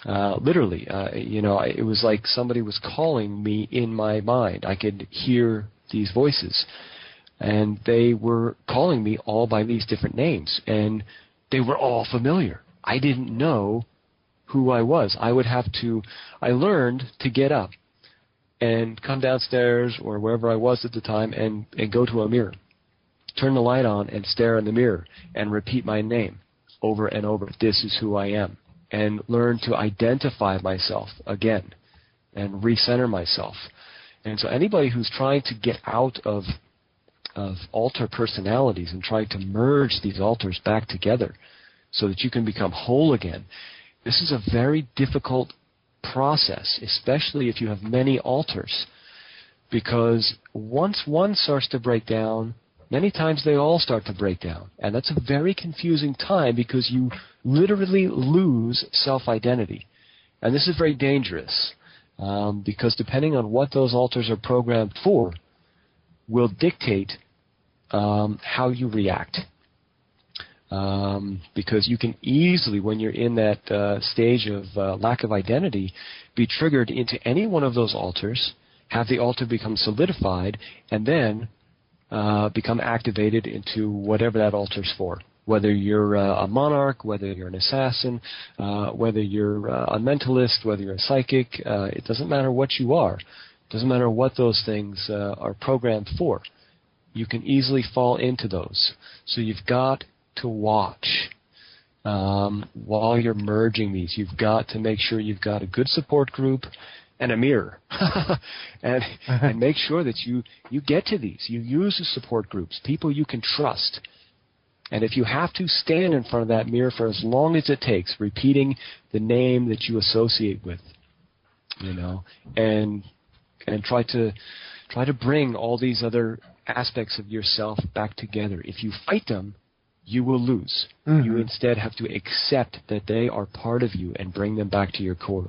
Literally, it was like somebody was calling me in my mind. I could hear these voices, and they were calling me all by these different names, and they were all familiar. I didn't know who I was. I learned to get up and come downstairs or wherever I was at the time and go to a mirror, turn the light on and stare in the mirror and repeat my name over and over. This is who I am. And learn to identify myself again and recenter myself. And so anybody who's trying to get out of alter personalities and trying to merge these alters back together so that you can become whole again, this is a very difficult process, especially if you have many alters, because once one starts to break down, many times they all start to break down. And that's a very confusing time because you literally lose self-identity. And this is very dangerous because depending on what those alters are programmed for will dictate how you react. Because you can easily, when you're in that stage of lack of identity, be triggered into any one of those alters, have the alter become solidified, and then become activated into whatever that alter's for. Whether you're a monarch, whether you're an assassin, whether you're a mentalist, whether you're a psychic, it doesn't matter what you are. It doesn't matter what those things are programmed for. You can easily fall into those. So you've got to watch while you're merging these. You've got to make sure you've got a good support group and a mirror, and make sure that you get to these. You use the support groups, people you can trust. And if you have to stand in front of that mirror for as long as it takes, repeating the name that you associate with, and try to bring all these other aspects of yourself back together. If you fight them, you will lose. Mm-hmm. You instead have to accept that they are part of you and bring them back to your core.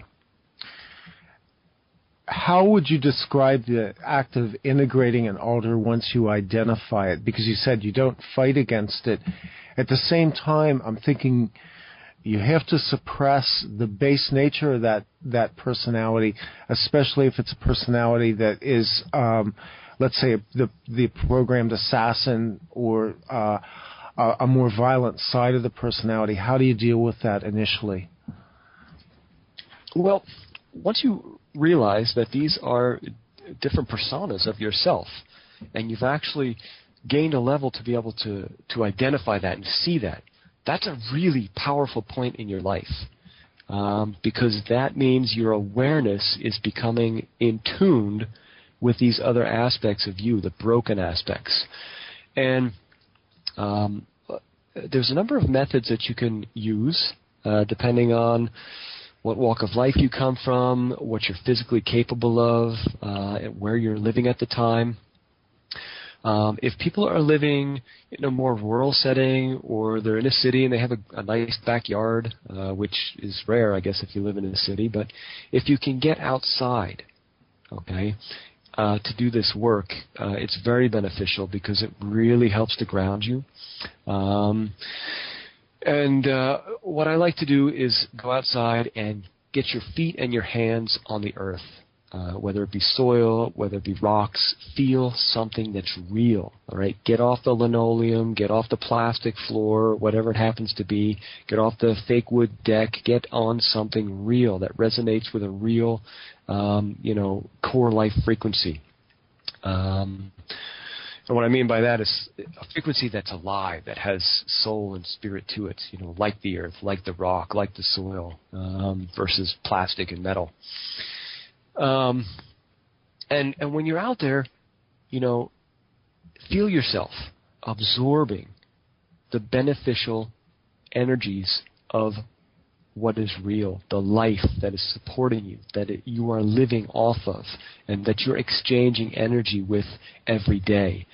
How would you describe the act of integrating an alter once you identify it? Because you said you don't fight against it. At the same time, I'm thinking you have to suppress the base nature of that personality, especially if it's a personality that is, let's say, the programmed assassin or a more violent side of the personality. How do you deal with that initially? Well, once you realize that these are different personas of yourself, and you've actually gained a level to be able to identify that and see that, that's a really powerful point in your life, because that means your awareness is becoming in tune with these other aspects of you, the broken aspects. And there's a number of methods that you can use depending on what walk of life you come from, what you're physically capable of, where you're living at the time. If people are living in a more rural setting, or they're in a city and they have a nice backyard, which is rare, I guess, if you live in a city, but if you can get outside, okay, to do this work, it's very beneficial because it really helps to ground you. And what I like to do is go outside and get your feet and your hands on the earth, whether it be soil, whether it be rocks. Feel something that's real, all right? Get off the linoleum, get off the plastic floor, whatever it happens to be. Get off the fake wood deck. Get on something real that resonates with a real, core life frequency. And what I mean by that is a frequency that's alive, that has soul and spirit to it, like the earth, like the rock, like the soil, versus plastic and metal. And when you're out there, feel yourself absorbing the beneficial energies of what is real, the life that is supporting you, that you are living off of, and that you're exchanging energy with every day.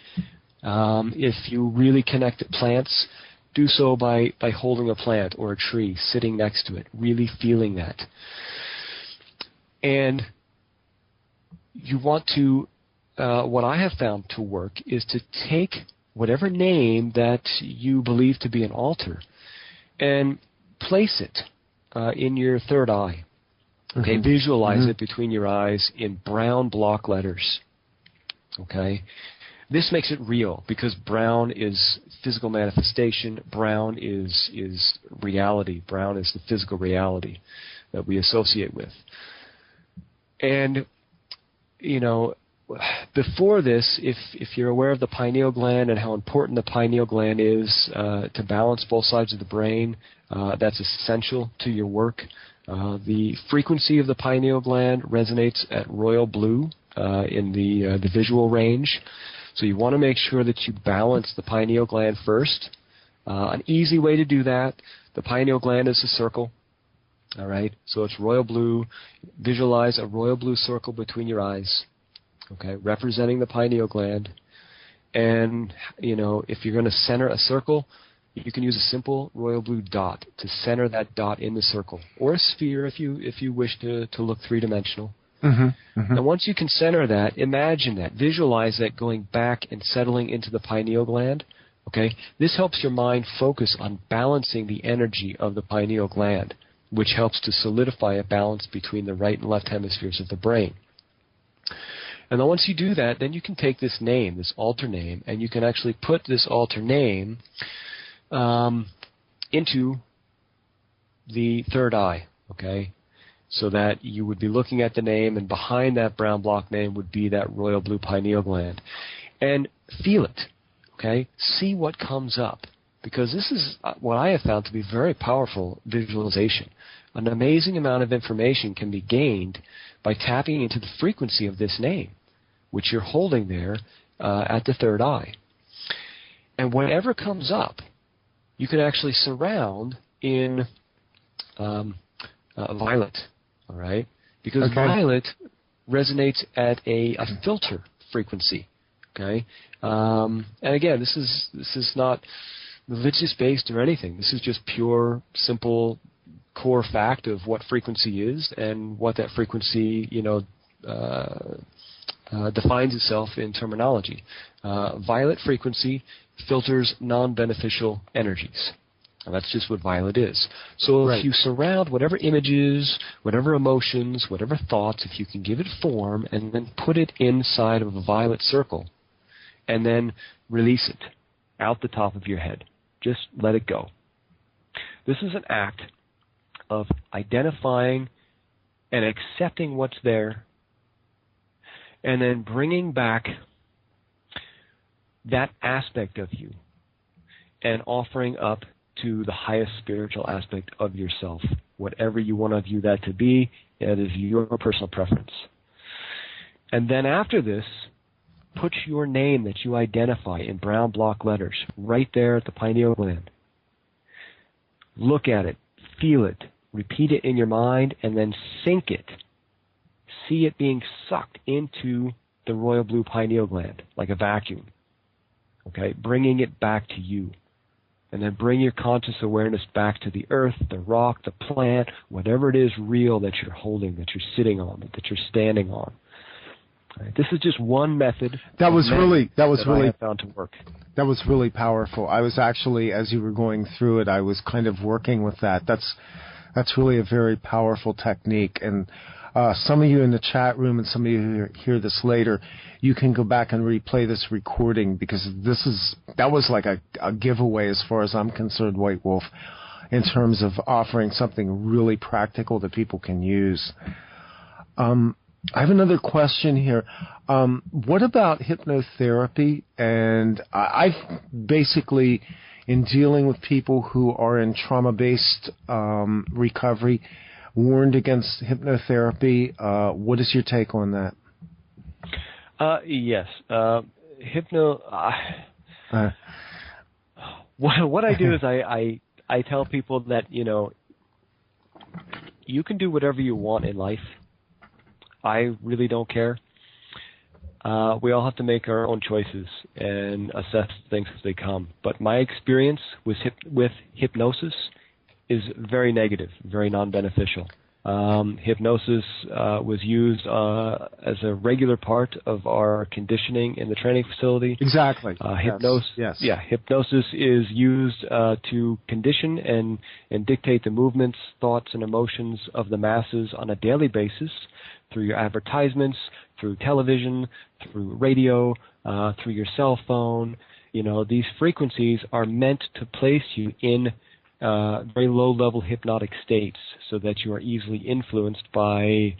If you really connect to plants, do so by holding a plant or a tree, sitting next to it, really feeling that. And you want to, what I have found to work is to take whatever name that you believe to be an altar and place it in your third eye. Okay, visualize it between your eyes in brown block letters. Okay, this makes it real because brown is physical manifestation. Brown is reality. Brown is the physical reality that we associate with. And before this, if you're aware of the pineal gland and how important the pineal gland is to balance both sides of the brain, that's essential to your work. The frequency of the pineal gland resonates at royal blue in the visual range. So you want to make sure that you balance the pineal gland first. An easy way to do that, the pineal gland is a circle. All right, so it's royal blue. Visualize a royal blue circle between your eyes. Okay, representing the pineal gland. And, if you're going to center a circle, you can use a simple royal blue dot to center that dot in the circle, or a sphere if you wish to look three-dimensional. And once you can center that, imagine that, visualize that going back and settling into the pineal gland. Okay, this helps your mind focus on balancing the energy of the pineal gland, which helps to solidify a balance between the right and left hemispheres of the brain. And then once you do that, then you can take this name, this altar name, and you can actually put this altar name into the third eye, okay? So that you would be looking at the name, and behind that brown block name would be that royal blue pineal gland. And feel it, okay? See what comes up, because this is what I have found to be very powerful visualization. An amazing amount of information can be gained by tapping into the frequency of this name, which you're holding there at the third eye. And whatever comes up, you can actually surround in violet, all right? Because violet resonates at a filter frequency, okay? And again, this is not religious-based or anything. This is just pure, simple, core fact of what frequency is and what that frequency, defines itself in terminology. Violet frequency filters non-beneficial energies. And that's just what violet is. So if you surround whatever images, whatever emotions, whatever thoughts, if you can give it form and then put it inside of a violet circle and then release it out the top of your head. Just let it go. This is an act of identifying and accepting what's there, and then bringing back that aspect of you and offering up to the highest spiritual aspect of yourself, whatever you want to view that to be. It is your personal preference. And then after this, put your name that you identify in brown block letters right there at the pineal gland. Look at it, feel it, repeat it in your mind, and then sync it. See it being sucked into the royal blue pineal gland like a vacuum. Okay, bringing it back to you. And then bring your conscious awareness back to the earth, the rock, the plant, whatever it is real that you're holding, that you're sitting on, that you're standing on. Right. This is just one method. I have found to work. That was really powerful. I was actually, as you were going through it, I was kind of working with that. That's really a very powerful technique. And some of you in the chat room and some of you who hear this later, you can go back and replay this recording, because that was like a giveaway as far as I'm concerned, White Wolf, in terms of offering something really practical that people can use. I have another question here. What about hypnotherapy? And I've basically, in dealing with people who are in trauma-based recovery, warned against hypnotherapy. What is your take on that? Yes. What I do is I tell people that, you can do whatever you want in life. I really don't care. We all have to make our own choices and assess things as they come. But my experience with hypnosis is very negative, very non-beneficial. Hypnosis was used as a regular part of our conditioning in the training facility. Exactly. Yes. Yeah, hypnosis is used to condition and dictate the movements, thoughts, and emotions of the masses on a daily basis through your advertisements, through television, through radio, through your cell phone. You know, these frequencies are meant to place you in very low-level hypnotic states so that you are easily influenced by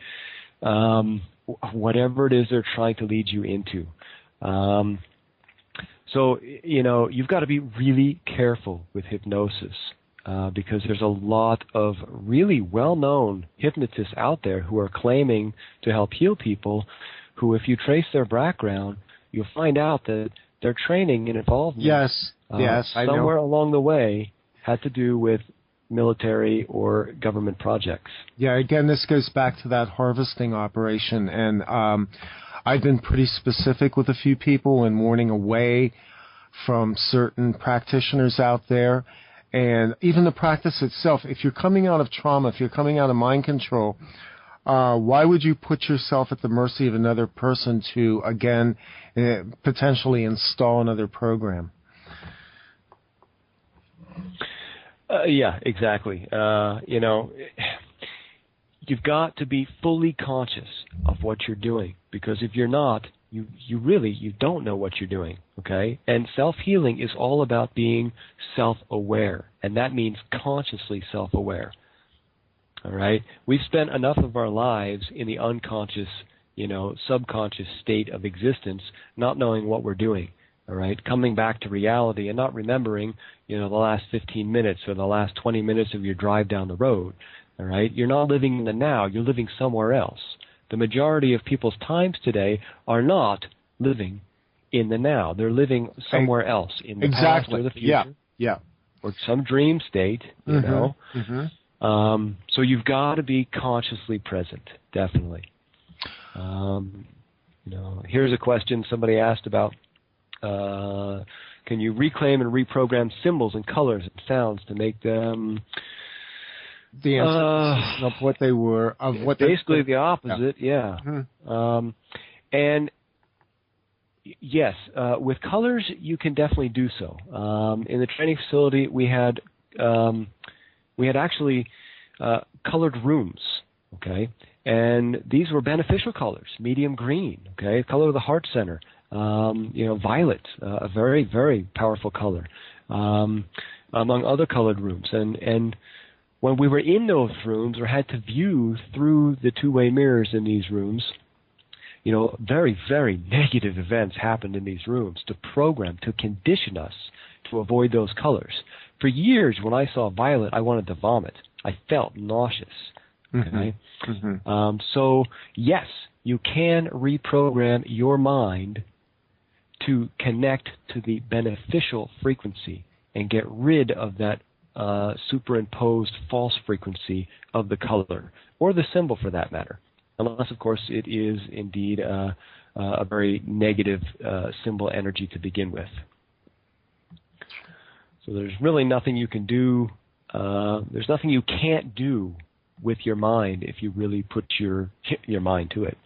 whatever it is they're trying to lead you into. So, you know, you've got to be really careful with hypnosis because there's a lot of really well-known hypnotists out there who are claiming to help heal people who, if you trace their background, you'll find out that their training and involvement somewhere along the way had to do with military or government projects. Yeah, again, this goes back to that harvesting operation, and I've been pretty specific with a few people and warning away from certain practitioners out there. And even the practice itself, if you're coming out of trauma, if you're coming out of mind control, why would you put yourself at the mercy of another person to, again, potentially install another program? Yeah, exactly. You know, you've got to be fully conscious of what you're doing, because if you're not, you don't know what you're doing, okay? And self-healing is all about being self-aware, and that means consciously self-aware, all right? We've spent enough of our lives in the unconscious, you know, subconscious state of existence, not knowing what we're doing. All right, coming back to reality and not remembering, you know, the last 15 minutes or the last 20 minutes of your drive down the road. All right, you're not living in the now, you're living somewhere else. The majority of people's times today are not living in the now. They're living somewhere else in the past or the future. Yeah. Or some dream state, you know. Mm-hmm. So you've got to be consciously present, definitely. You know, here's a question somebody asked about. Can you reclaim and reprogram symbols and colors and sounds to make them the answer of what they were, of what basically the opposite? Yeah. Mm-hmm. And yes, with colors you can definitely do so. In the training facility we had actually colored rooms. Okay, and these were beneficial colors: medium green. Okay, color of the heart center. You know, violet, a very, very powerful color, among other colored rooms. And when we were in those rooms or had to view through the two-way mirrors in these rooms, you know, very, very negative events happened in these rooms to program, to condition us to avoid those colors. For years, when I saw violet, I wanted to vomit. I felt nauseous. Okay? Mm-hmm. So, yes, you can reprogram your mind to connect to the beneficial frequency and get rid of that superimposed false frequency of the color, or the symbol for that matter, unless, of course, it is indeed a very negative symbol energy to begin with. So there's really nothing you can do, there's nothing you can't do with your mind if you really put your mind to it.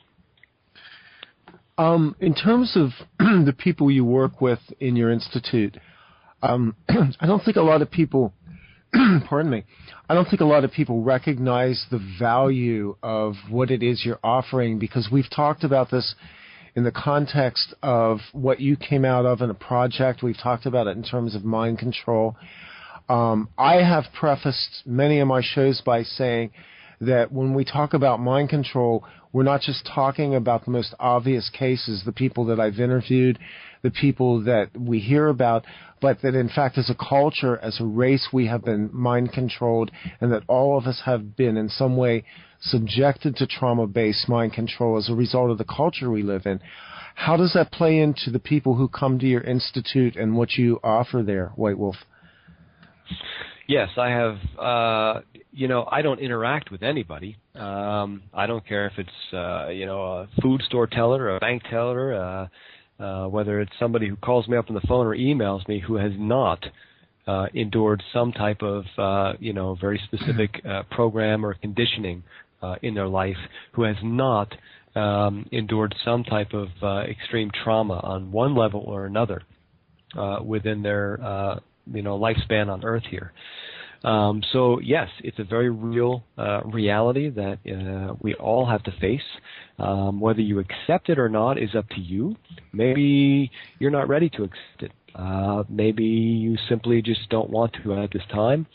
In terms of the people you work with in your institute, I don't think a lot of people, pardon me, I don't think a lot of people recognize the value of what it is you're offering, because we've talked about this in the context of what you came out of in a project. We've talked about it in terms of mind control. I have prefaced many of my shows by saying that when we talk about mind control, we're not just talking about the most obvious cases, the people that I've interviewed, the people that we hear about, but that in fact as a culture, as a race, we have been mind controlled, and that all of us have been in some way subjected to trauma-based mind control as a result of the culture we live in. How does that play into the people who come to your institute and what you offer there, White Wolf? Yes, I have. I don't interact with anybody. I don't care if it's a food store teller or a bank teller, whether it's somebody who calls me up on the phone or emails me who has not endured some type of very specific program or conditioning in their life, who has not endured some type of extreme trauma on one level or another within their lifespan on Earth here. So yes, it's a very real reality that we all have to face. Whether you accept it or not is up to you. Maybe you're not ready to accept it. Maybe you simply just don't want to at this time.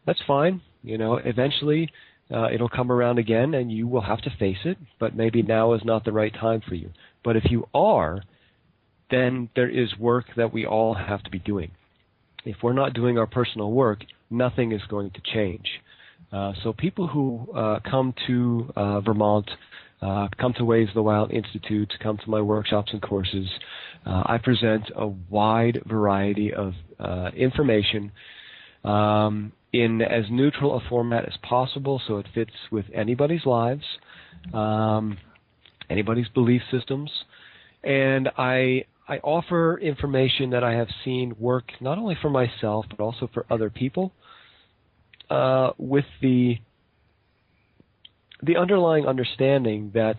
That's fine. Eventually it'll come around again and you will have to face it, but maybe now is not the right time for you. But if you are, then there is work that we all have to be doing. If we're not doing our personal work, nothing is going to change. So people who come to Vermont, come to Ways of the Wild Institute, come to my workshops and courses, I present a wide variety of information in as neutral a format as possible so it fits with anybody's lives, anybody's belief systems, and I offer information that I have seen work not only for myself but also for other people with the underlying understanding that,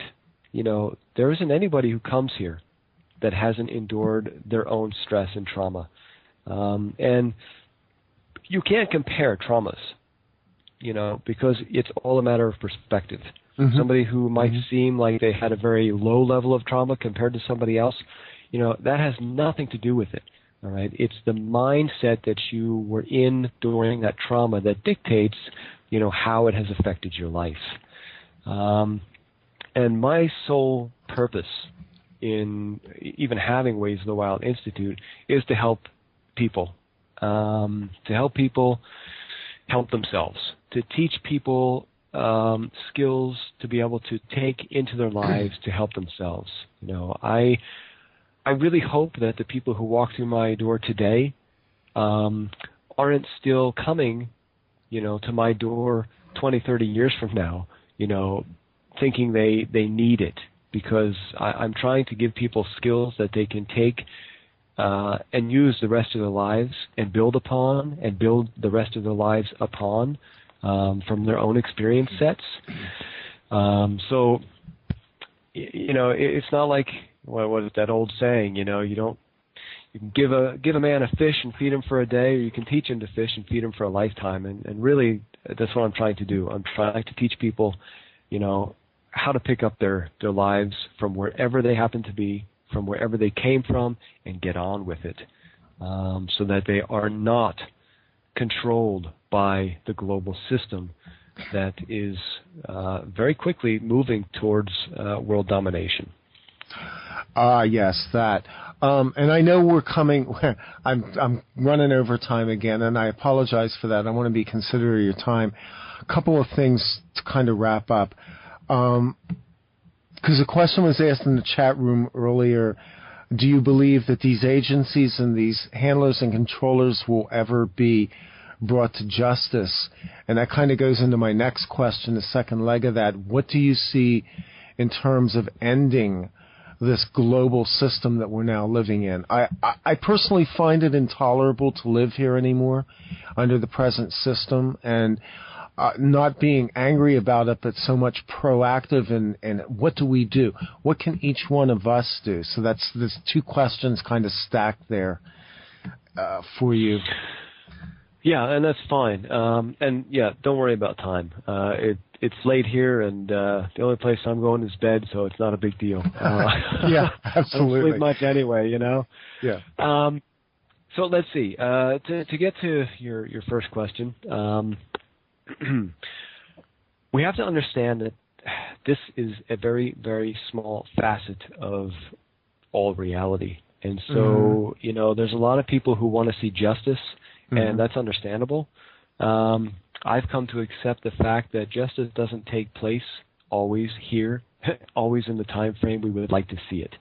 there isn't anybody who comes here that hasn't endured their own stress and trauma. And you can't compare traumas, because it's all a matter of perspective. Mm-hmm. Somebody who might seem like they had a very low level of trauma compared to somebody else, that has nothing to do with it. All right, it's the mindset that you were in during that trauma that dictates, how it has affected your life. And my sole purpose in even having Ways of the Wild Institute is to help people, help themselves, to teach people skills to be able to take into their lives to help themselves. I really hope that the people who walk through my door today aren't still coming, to my door 20, 30 years from now, thinking they need it, because I'm trying to give people skills that they can take and use the rest of their lives and build upon and build the rest of their lives upon from their own experience sets. So, it's not like, what is that old saying? You can give a man a fish and feed him for a day, or you can teach him to fish and feed him for a lifetime. And really, that's what I'm trying to do. I'm trying to teach people, how to pick up their lives from wherever they happen to be, from wherever they came from, and get on with it, so that they are not controlled by the global system that is very quickly moving towards world domination. Yes, that. And I know we're coming. I'm running over time again, and I apologize for that. I want to be considerate of your time. A couple of things to kind of wrap up. Because a question was asked in the chat room earlier, do you believe that these agencies and these handlers and controllers will ever be brought to justice? And that kind of goes into my next question, the second leg of that. What do you see in terms of ending this global system that we're now living in? I personally find it intolerable to live here anymore under the present system, and not being angry about it, but so much proactive and what do we do? What can each one of us do? So there's two questions kind of stacked there for you. Yeah, and that's fine. And yeah, don't worry about time. It's late here, and the only place I'm going is bed, so it's not a big deal. Yeah, absolutely. I don't sleep much anyway, Yeah. So let's see. To get to your first question, we have to understand that this is a very, very small facet of all reality. And so, there's a lot of people who want to see justice, and that's understandable. I've come to accept the fact that justice doesn't take place always here, always in the time frame we would like to see it.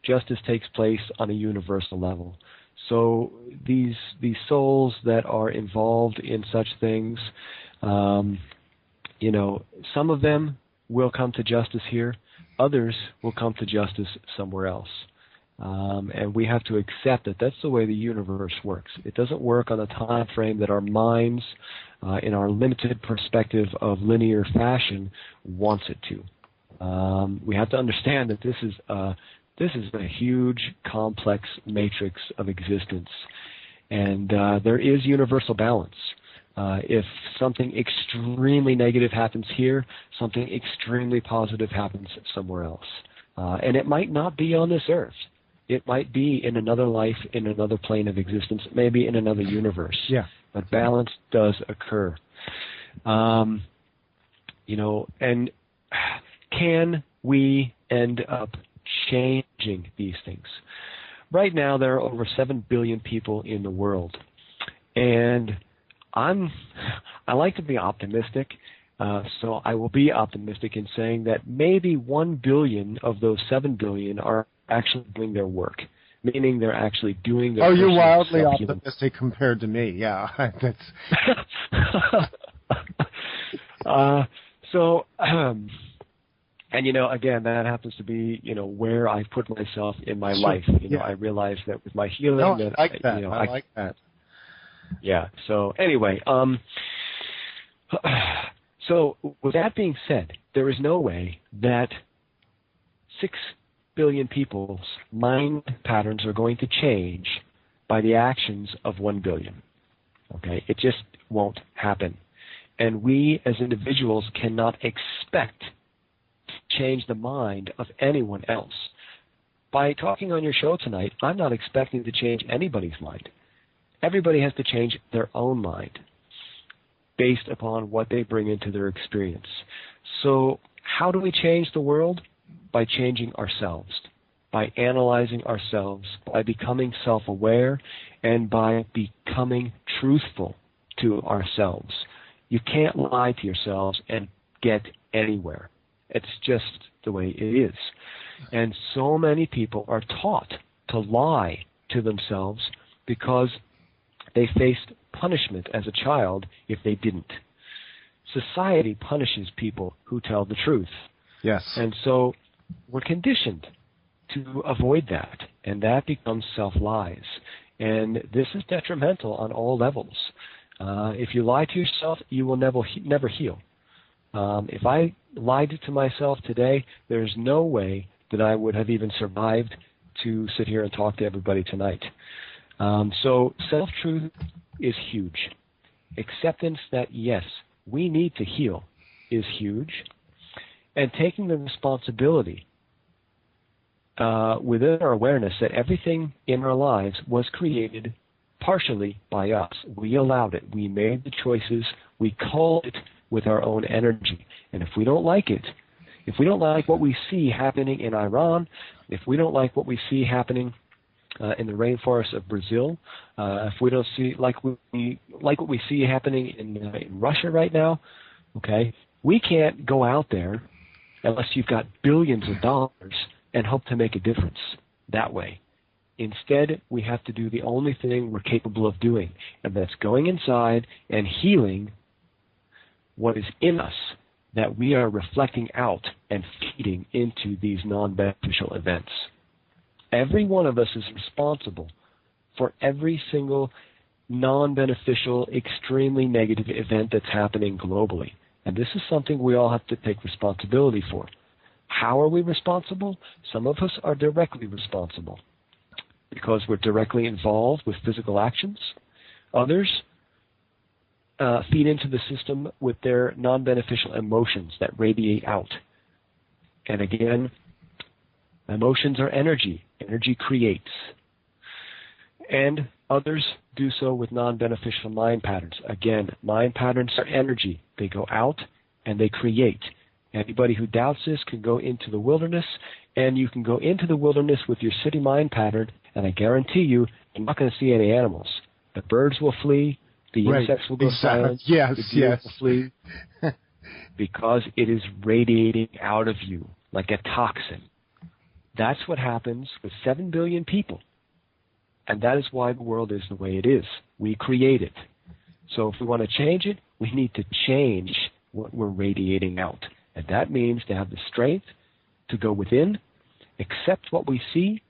Justice takes place on a universal level. So these souls that are involved in such things, some of them will come to justice here. Others will come to justice somewhere else. And we have to accept that that's the way the universe works. It doesn't work on a time frame that our minds, in our limited perspective of linear fashion, wants it to. We have to understand that this is a huge, complex matrix of existence, and there is universal balance. If something extremely negative happens here, something extremely positive happens somewhere else. And it might not be on this earth. It might be in another life, in another plane of existence, maybe in another universe. Yeah. But balance does occur. And can we end up changing these things? Right now, there are over 7 billion people in the world. And I like to be optimistic, so I will be optimistic in saying that maybe 1 billion of those 7 billion are actually doing their work, meaning they're actually doing their work. Oh, you're wildly optimistic compared to me. Yeah, that's. And again, that happens to be where I put myself in my life. I realize that with my healing, I like that. I like that. Yeah. So anyway, so with that being said, there is no way that 6 billion people's mind patterns are going to change by the actions of 1 billion. Okay? It just won't happen. And we as individuals cannot expect to change the mind of anyone else. By talking on your show tonight, I'm not expecting to change anybody's mind. Everybody has to change their own mind based upon what they bring into their experience. So how do we change the world? By changing ourselves, by analyzing ourselves, by becoming self-aware, and by becoming truthful to ourselves. You can't lie to yourselves and get anywhere. It's just the way it is. And so many people are taught to lie to themselves because they faced punishment as a child if they didn't. Society punishes people who tell the truth. Yes. And so we're conditioned to avoid that, and that becomes self-lies. And this is detrimental on all levels. If you lie to yourself, you will never heal. If I lied to myself today, there's no way that I would have even survived to sit here and talk to everybody tonight. So self-truth is huge. Acceptance that, yes, we need to heal is huge. And taking the responsibility within our awareness that everything in our lives was created partially by us. We allowed it. We made the choices. We called it with our own energy. And if we don't like it, if we don't like what we see happening in Iran, if we don't like what we see happening in the rainforests of Brazil, if we don't like what we see happening in Russia right now, okay, we can't go out there unless you've got billions of dollars and hope to make a difference that way. Instead, we have to do the only thing we're capable of doing, and that's going inside and healing what is in us that we are reflecting out and feeding into these non-beneficial events. Every one of us is responsible for every single non-beneficial, extremely negative event that's happening globally. And this is something we all have to take responsibility for. How are we responsible? Some of us are directly responsible because we're directly involved with physical actions. Others feed into the system with their non-beneficial emotions that radiate out. And again, emotions are energy. Energy creates. And others do so with non-beneficial mind patterns. Again, mind patterns are energy. They go out and they create. Anybody who doubts this can go into the wilderness, and you can go into the wilderness with your city mind pattern, and I guarantee you're not going to see any animals. The birds will flee, the insects will go silent, the deer will flee, because it is radiating out of you like a toxin. That's what happens with 7 billion people. And that is why the world is the way it is. We create it. So if we want to change it, we need to change what we're radiating out. And that means to have the strength to go within, accept what we see,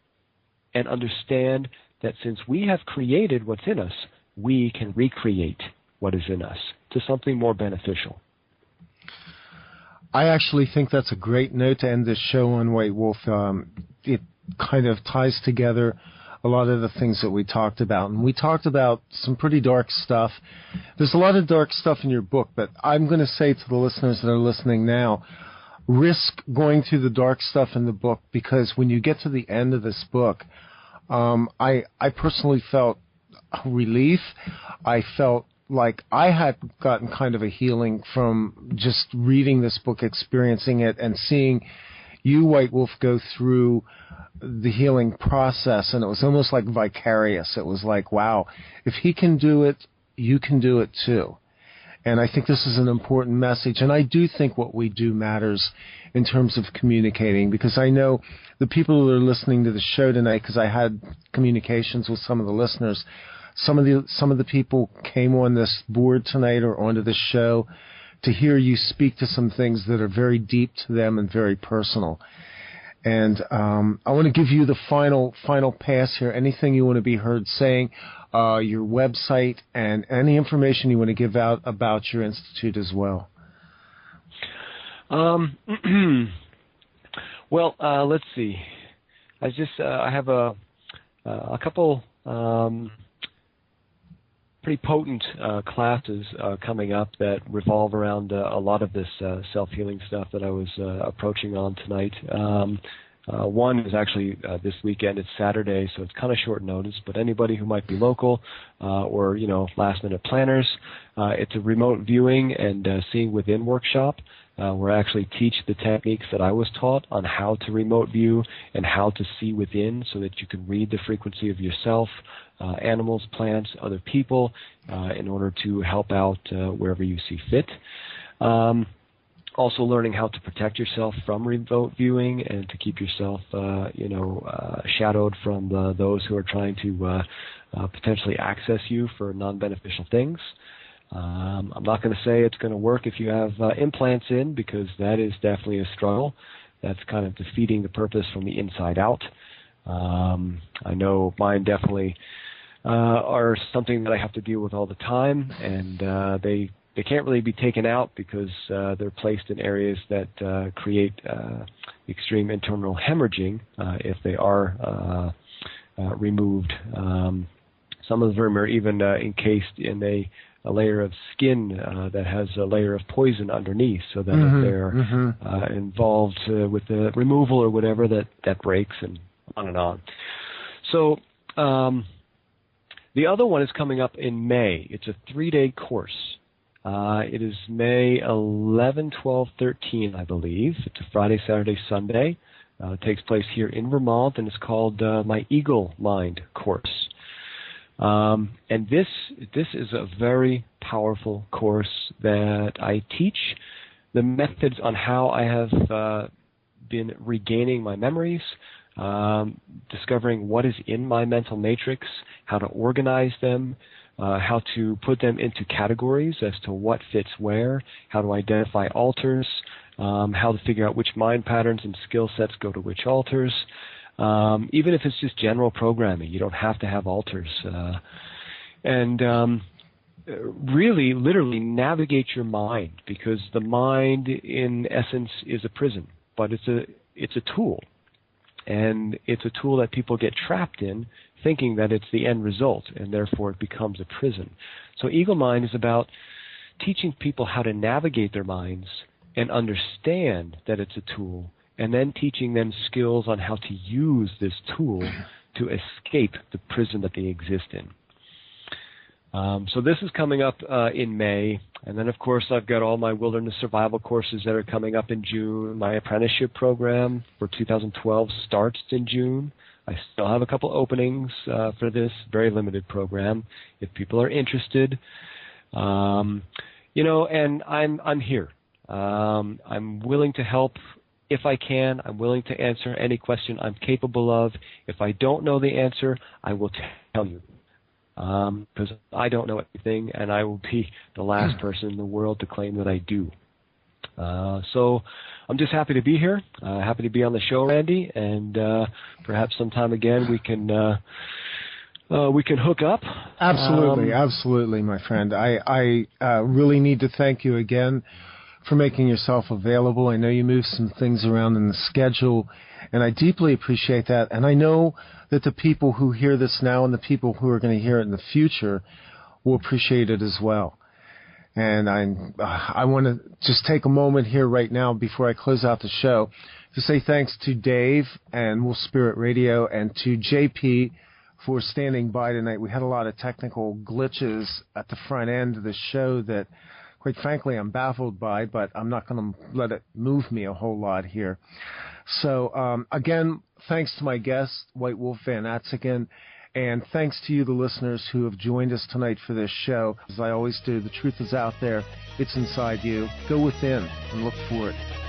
and understand that since we have created what's in us, we can recreate what is in us to something more beneficial. I actually think that's a great note to end this show on, White Wolf. It kind of ties together a lot of the things that we talked about. And we talked about some pretty dark stuff. There's a lot of dark stuff in your book, but I'm going to say to the listeners that are listening now, risk going through the dark stuff in the book, because when you get to the end of this book, I personally felt relief. I felt like I had gotten kind of a healing from just reading this book, experiencing it, and seeing you, White Wolf, go through the healing process. And it was almost like vicarious. It was like, wow, if he can do it, you can do it too. And I think this is an important message. And I do think what we do matters in terms of communicating, because I know the people who are listening to the show tonight, because I had communications with some of the listeners, some of the people came on this board tonight or onto this show to hear you speak to some things that are very deep to them and very personal. And I want to give you the final pass here. Anything you want to be heard saying, your website, and any information you want to give out about your institute as well. Well, let's see. I have a couple pretty potent classes coming up that revolve around a lot of this self-healing stuff that I was approaching on tonight. One is actually this weekend. It's Saturday, so it's kind of short notice, but anybody who might be local or, last-minute planners, it's a remote viewing and seeing within workshop where I actually teach the techniques that I was taught on how to remote view and how to see within so that you can read the frequency of yourself, animals, plants, other people, in order to help out wherever you see fit. Also learning how to protect yourself from remote viewing and to keep yourself, shadowed from those who are trying to potentially access you for non-beneficial things. I'm not going to say it's going to work if you have implants in, because that is definitely a struggle. That's kind of defeating the purpose from the inside out. I know mine definitely are something that I have to deal with all the time, and they can't really be taken out because they're placed in areas that create extreme internal hemorrhaging if they are removed. Some of them are even encased in a layer of skin that has a layer of poison underneath, so that if they're involved with the removal or whatever, that breaks, and on and on. So the other one is coming up in May. It's a 3-day course. It is May 11, 12, 13, I believe. It's a Friday, Saturday, Sunday. It takes place here in Vermont, and it's called my Eagle Mind course. And this is a very powerful course that I teach the methods on how I have been regaining my memories, discovering what is in my mental matrix, how to organize them, how to put them into categories as to what fits where, how to identify alters, how to figure out which mind patterns and skill sets go to which alters. Even if it's just general programming, you don't have to have alters. Really, literally navigate your mind, because the mind, in essence, is a prison, but it's a tool. And it's a tool that people get trapped in, thinking that it's the end result, and therefore it becomes a prison. So Eagle Mind is about teaching people how to navigate their minds and understand that it's a tool, and then teaching them skills on how to use this tool to escape the prison that they exist in. So this is coming up in May, and then of course I've got all my wilderness survival courses that are coming up in June. My apprenticeship program for 2012 starts in June. I still have a couple openings for this very limited program if people are interested. And I'm here. I'm willing to help if I can, I'm willing to answer any question I'm capable of. If I don't know the answer, I will tell you. Because I don't know everything, and I will be the last person in the world to claim that I do. So I'm just happy to be here, happy to be on the show, Randy, and perhaps sometime again we can hook up. Absolutely, my friend. I really need to thank you again for making yourself available. I know you moved some things around in the schedule, and I deeply appreciate that. And I know that the people who hear this now and the people who are going to hear it in the future will appreciate it as well. And I want to just take a moment here right now before I close out the show to say thanks to Dave and Wolf Spirit Radio and to JP for standing by tonight. We had a lot of technical glitches at the front end of the show that, quite frankly, I'm baffled by, but I'm not going to let it move me a whole lot here. So, again, thanks to my guest, White Wolf Von Atzingen, and thanks to you, the listeners, who have joined us tonight for this show. As I always do, the truth is out there. It's inside you. Go within and look for it.